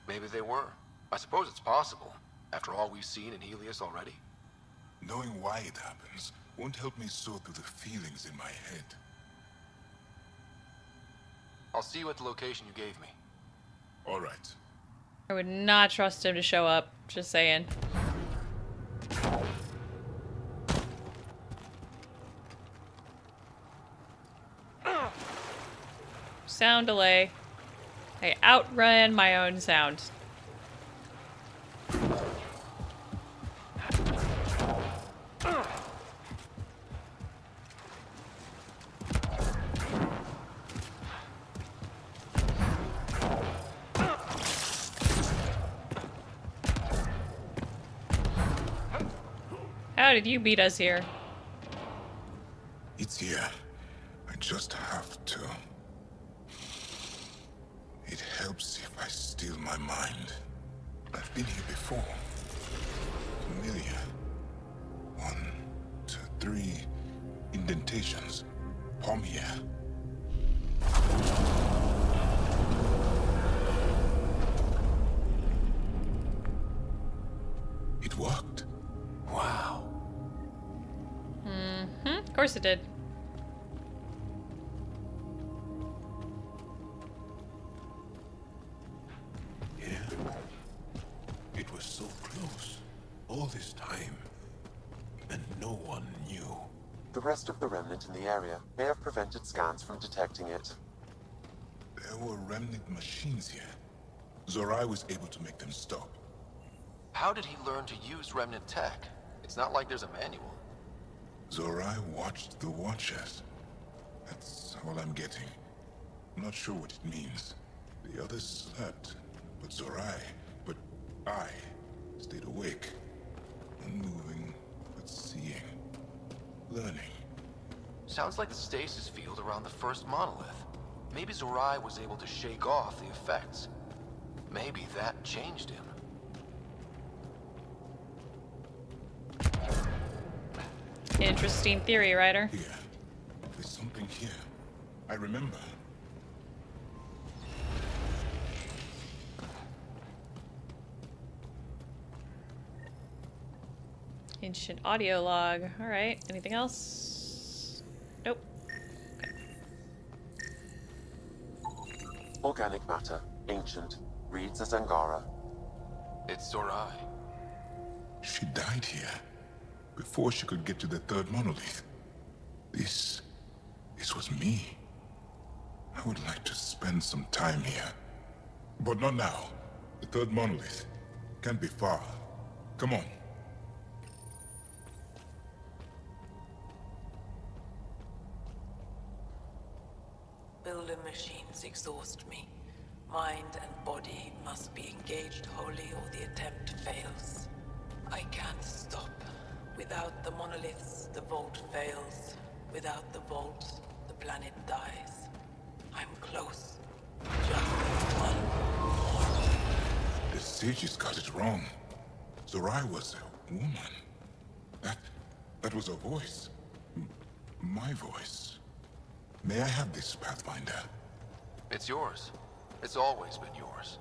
Maybe they were. I suppose it's possible, after all we've seen in Helios already. Knowing why it happens won't help me sort through the feelings in my head. I'll see you at the location you gave me. All right. I would not trust him to show up. Just saying. Sound delay. I outran my own sound. How did you beat us here? It's here. I just have to. It helps if I steal my mind. I've been here before. Familiar. 1, 2, 3 indentations. Palm here. It worked. Wow. Of course it did. Yeah. It was so close. All this time. And no one knew. The rest of the remnant in the area may have prevented scans from detecting it. There were remnant machines here. Zorai was able to make them stop. How did he learn to use remnant tech? It's not like there's a manual. Zorai watched the Watchers. That's all I'm getting. I'm not sure what it means. The others slept, but I stayed awake. Unmoving, but seeing. Learning. Sounds like the stasis field around the first monolith. Maybe Zorai was able to shake off the effects. Maybe that changed him. Interesting theory, Ryder. Here. There's something here. I remember. Ancient audio log. Alright, anything else? Nope. Organic matter, ancient, reads as Angara. It's Zorai. She died here. Before she could get to the third monolith. This was me. I would like to spend some time here. But not now. The third monolith can't be far. Come on. Builder machines exhaust me. Mind and body must be engaged wholly or the attempt fails. I can't stop. Without the monoliths, the vault fails. Without the vault, the planet dies. I'm close. Just one more. The sages got it wrong. Zorai was a woman. That was a voice. My voice. May I have this, Pathfinder? It's yours. It's always been yours.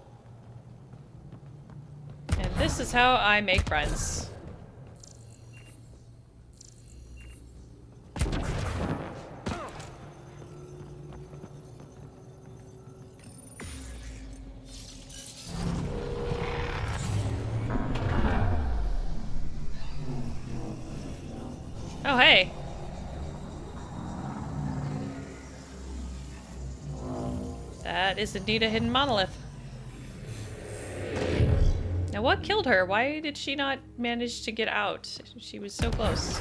And this is how I make friends. Oh, hey. That is indeed a hidden monolith. Now, what killed her? Why did she not manage to get out? She was so close.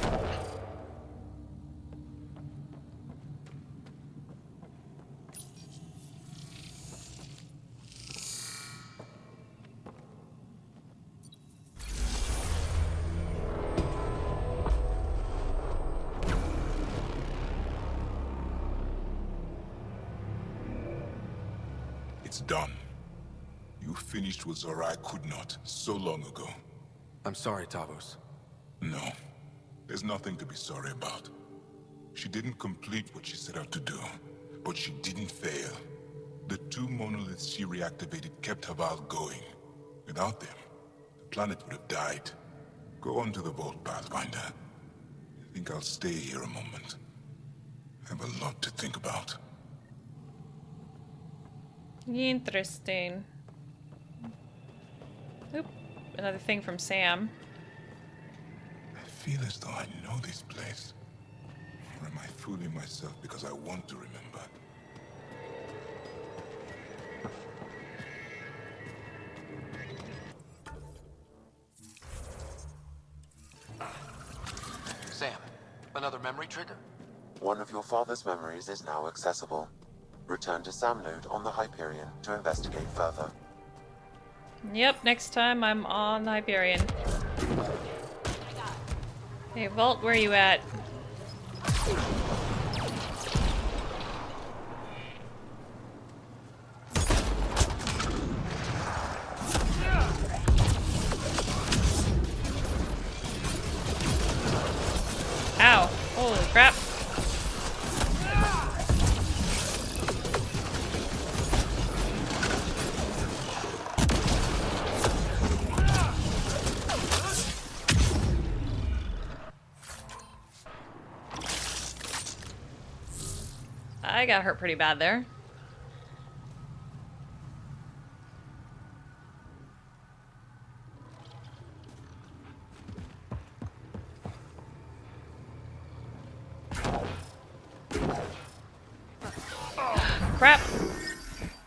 It's done. You finished what Zorai could not so long ago. I'm sorry, Tavos. No. There's nothing to be sorry about. She didn't complete what she set out to do, but she didn't fail. The 2 monoliths she reactivated kept Havarl going. Without them, planet would have died. Go on to the vault, Pathfinder. I think I'll stay here a moment. I have a lot to think about. Interesting. Oop. Another thing from Sam. I feel as though I know this place. Or am I fooling myself because I want to remember? Sam, another memory trigger? One of your father's memories is now accessible. Return to Sam Node on the Hyperion to investigate further. Yep, next time I'm on the Hyperion. Hey, Vault, where are you at? Ow. Holy crap. I got hurt pretty bad there. Crap.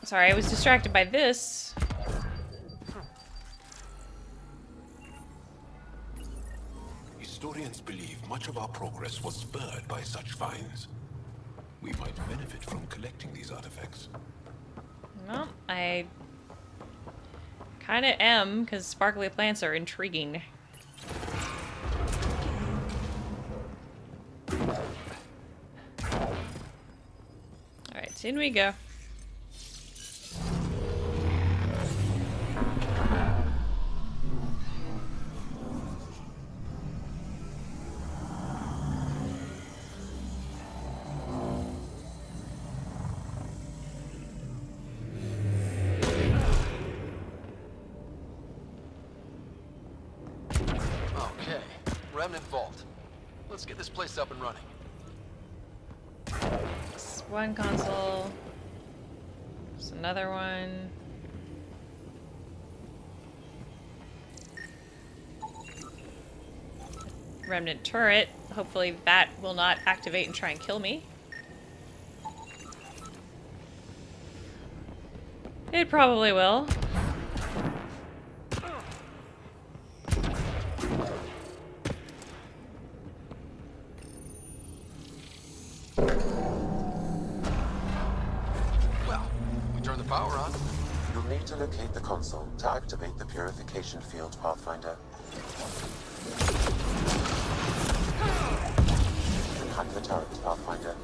Sorry, I was distracted by this. Historians believe much of our progress was spurred by such finds. We might benefit from collecting these artifacts. Well, I kind of am, because sparkly plants are intriguing. Alright, in we go. Okay, Remnant Vault. Let's get this place up and running. It's one console. There's another one. Remnant turret. Hopefully that will not activate and try and kill me. It probably will. Well, we turn the power on. You'll need to locate the console to activate the purification field, Pathfinder. And hack the turret, Pathfinder.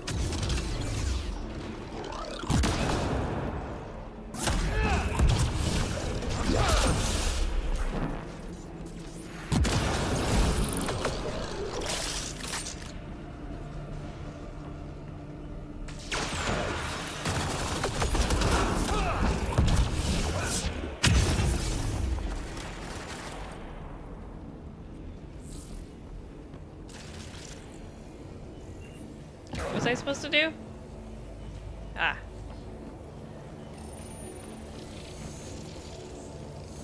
What was I supposed to do? Ah.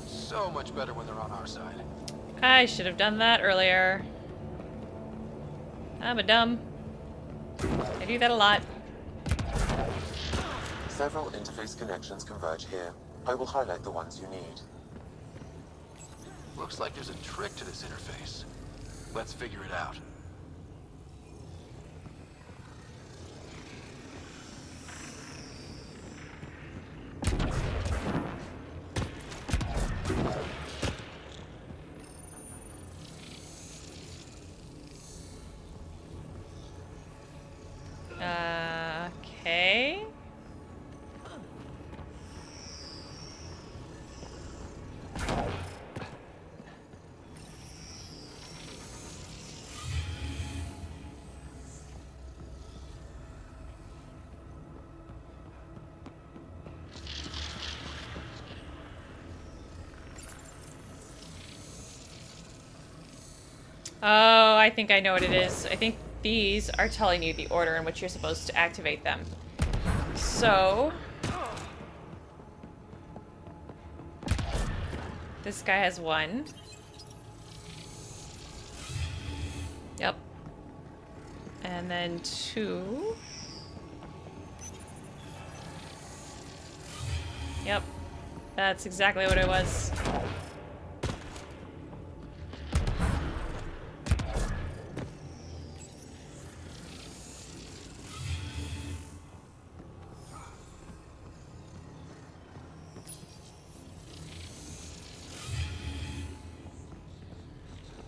So much better when they're on our side. I should have done that earlier. I'm a dumb. I do that a lot. Several interface connections converge here. I will highlight the ones you need. Looks like there's a trick to this interface. Let's figure it out. Okay. Oh, I think I know what it is. I think these are telling you the order in which you're supposed to activate them. So... this guy has one. Yep. And then two. Yep. That's exactly what it was.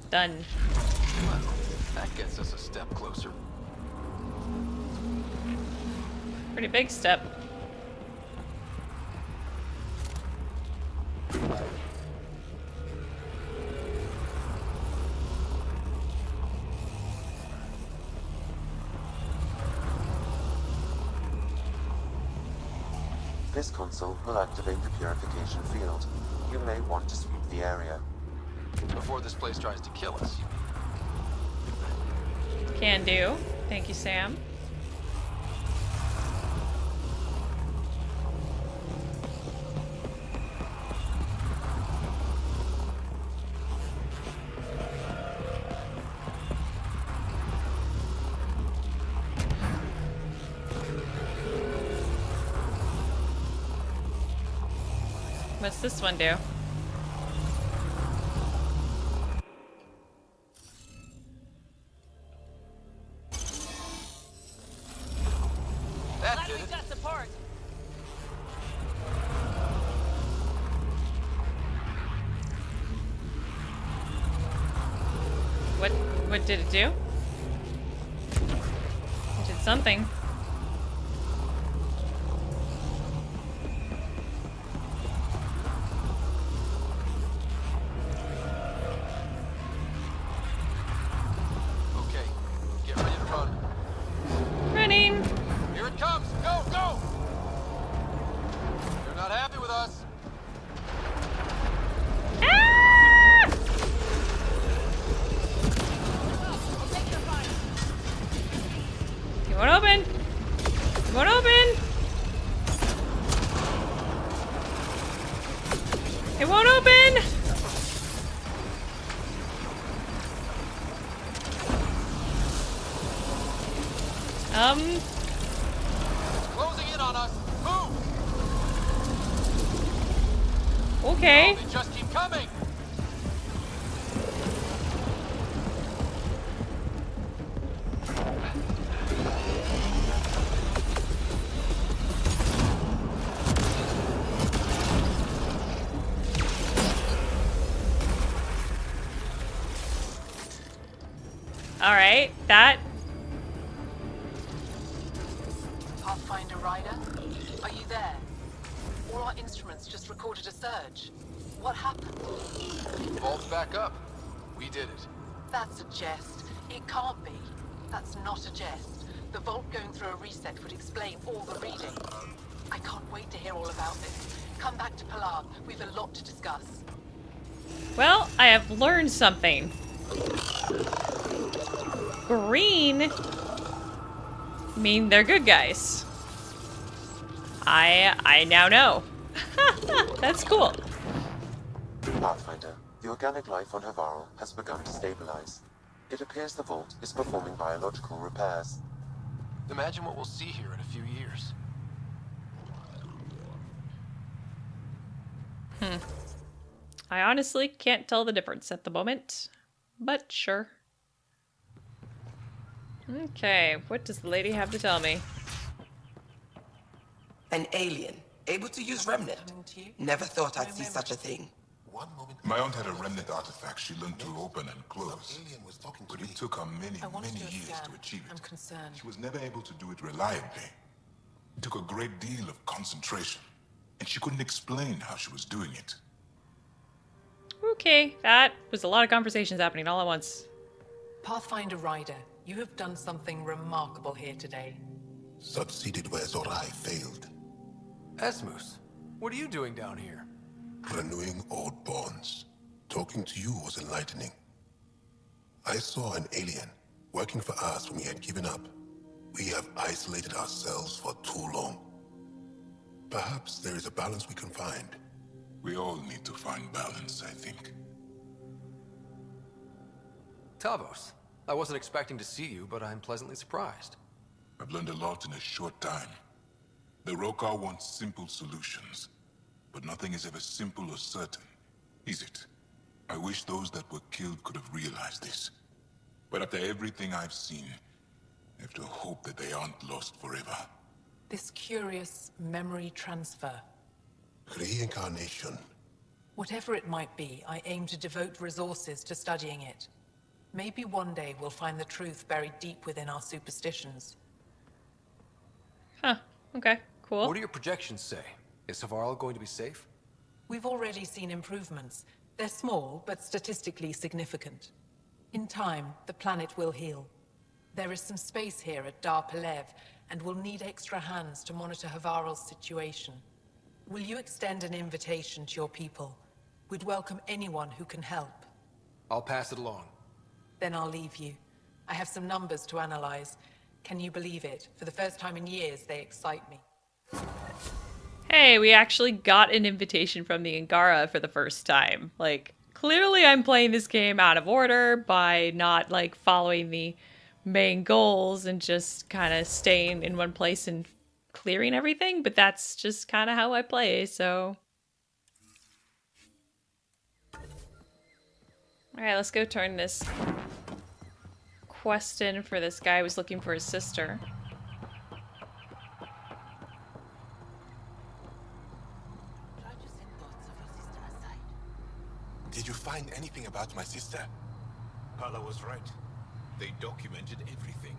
Done. Well, that gets us a step closer. Pretty big step. This console will activate the purification field. You may want to sweep the area. Before this place tries to kill us. Can do. Thank you, Sam. What's this one do? Glad we got support. What did it do? It did something. Okay, get ready to run. Running! Here it comes! Go, go! They're not happy with us. It won't open! It won't open! It won't open! It's closing in on us. Move! Okay. Oh, they just keep coming. Alright, that... Pathfinder Rider, are you there? All our instruments just recorded a surge. What happened? Vault's back up. We did it. That's a jest. It can't be. That's not a jest. The vault going through a reset would explain all the reading. I can't wait to hear all about this. Come back to Palag. We've a lot to discuss. Well, I have learned something. Green mean they're good guys. I now know. That's cool. Pathfinder, the organic life on Havarl has begun to stabilize. It appears the vault is performing biological repairs. Imagine what we'll see here in a few years. I honestly can't tell the difference at the moment, but sure. Okay, what does the lady have to tell me? An alien, able to use Remnant. Never thought I'd see such a thing. My aunt had a remnant artifact she learned to open and close. But it took her many years to achieve it. I'm concerned. She was never able to do it reliably. It took a great deal of concentration, and she couldn't explain how she was doing it. Okay, that was a lot of conversations happening all at once. Pathfinder Rider, you have done something remarkable here today. Succeeded where Zorai failed. Esmus, what are you doing down here? Renewing old bonds. Talking to you was enlightening. I saw an alien working for us when we had given up. We have isolated ourselves for too long. Perhaps there is a balance we can find. We all need to find balance, I think. Tavos, I wasn't expecting to see you, but I'm pleasantly surprised. I've learned a lot in a short time. The Rokar wants simple solutions, but nothing is ever simple or certain, is it? I wish those that were killed could have realized this. But after everything I've seen, I have to hope that they aren't lost forever. This curious memory transfer. Reincarnation. Whatever it might be, I aim to devote resources to studying it. Maybe one day we'll find the truth buried deep within our superstitions. Huh. Okay, cool. What do your projections say? Is Havarl going to be safe? We've already seen improvements. They're small, but statistically significant. In time, the planet will heal. There is some space here at Dar Pelev, and we'll need extra hands to monitor Havarl's situation. Will you extend an invitation to your people? We'd welcome anyone who can help. I'll pass it along. Then I'll leave you. I have some numbers to analyze. Can you believe it? For the first time in years, they excite me. Hey, we actually got an invitation from the Angara for the first time. Like, clearly I'm playing this game out of order by not, like, following the main goals and just kind of staying in one place and clearing everything, but that's just kind of how I play, so... Alright, let's go turn this quest in for this guy who was looking for his sister. Did you find anything about my sister? Pala was right. They documented everything.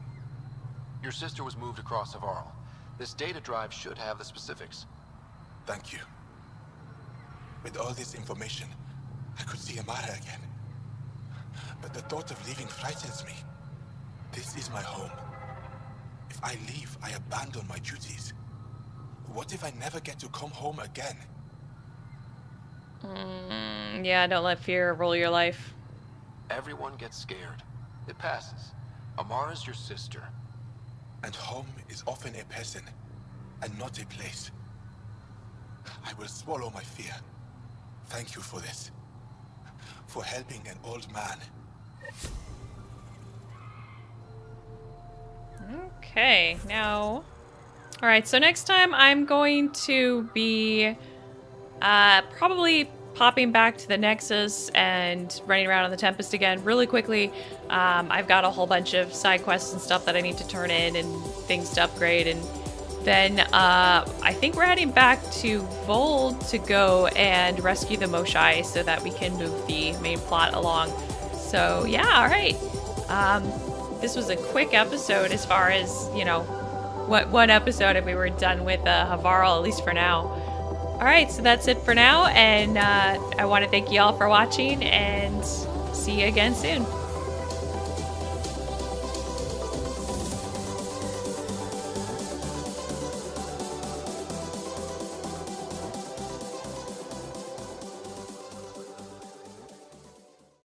Your sister was moved across Havarl. This data drive should have the specifics. Thank you. With all this information, I could see Amara again. But the thought of leaving frightens me. This is my home. If I leave, I abandon my duties. What if I never get to come home again? Yeah, don't let fear rule your life. Everyone gets scared. It passes. Amara's your sister. And home is often a person, and not a place. I will swallow my fear. Thank you for this. For helping an old man. Okay, now... Alright, so next time I'm going to be probably popping back to the Nexus and running around on the Tempest again really quickly. I've got a whole bunch of side quests and stuff that I need to turn in and things to upgrade, and then I think we're heading back to Vold to go and rescue the Moshai so that we can move the main plot along. So yeah, alright. This was a quick episode as far as, you know, one episode if we were done with Havarl, at least for now. Alright, so that's it for now, and I want to thank you all for watching, and see you again soon.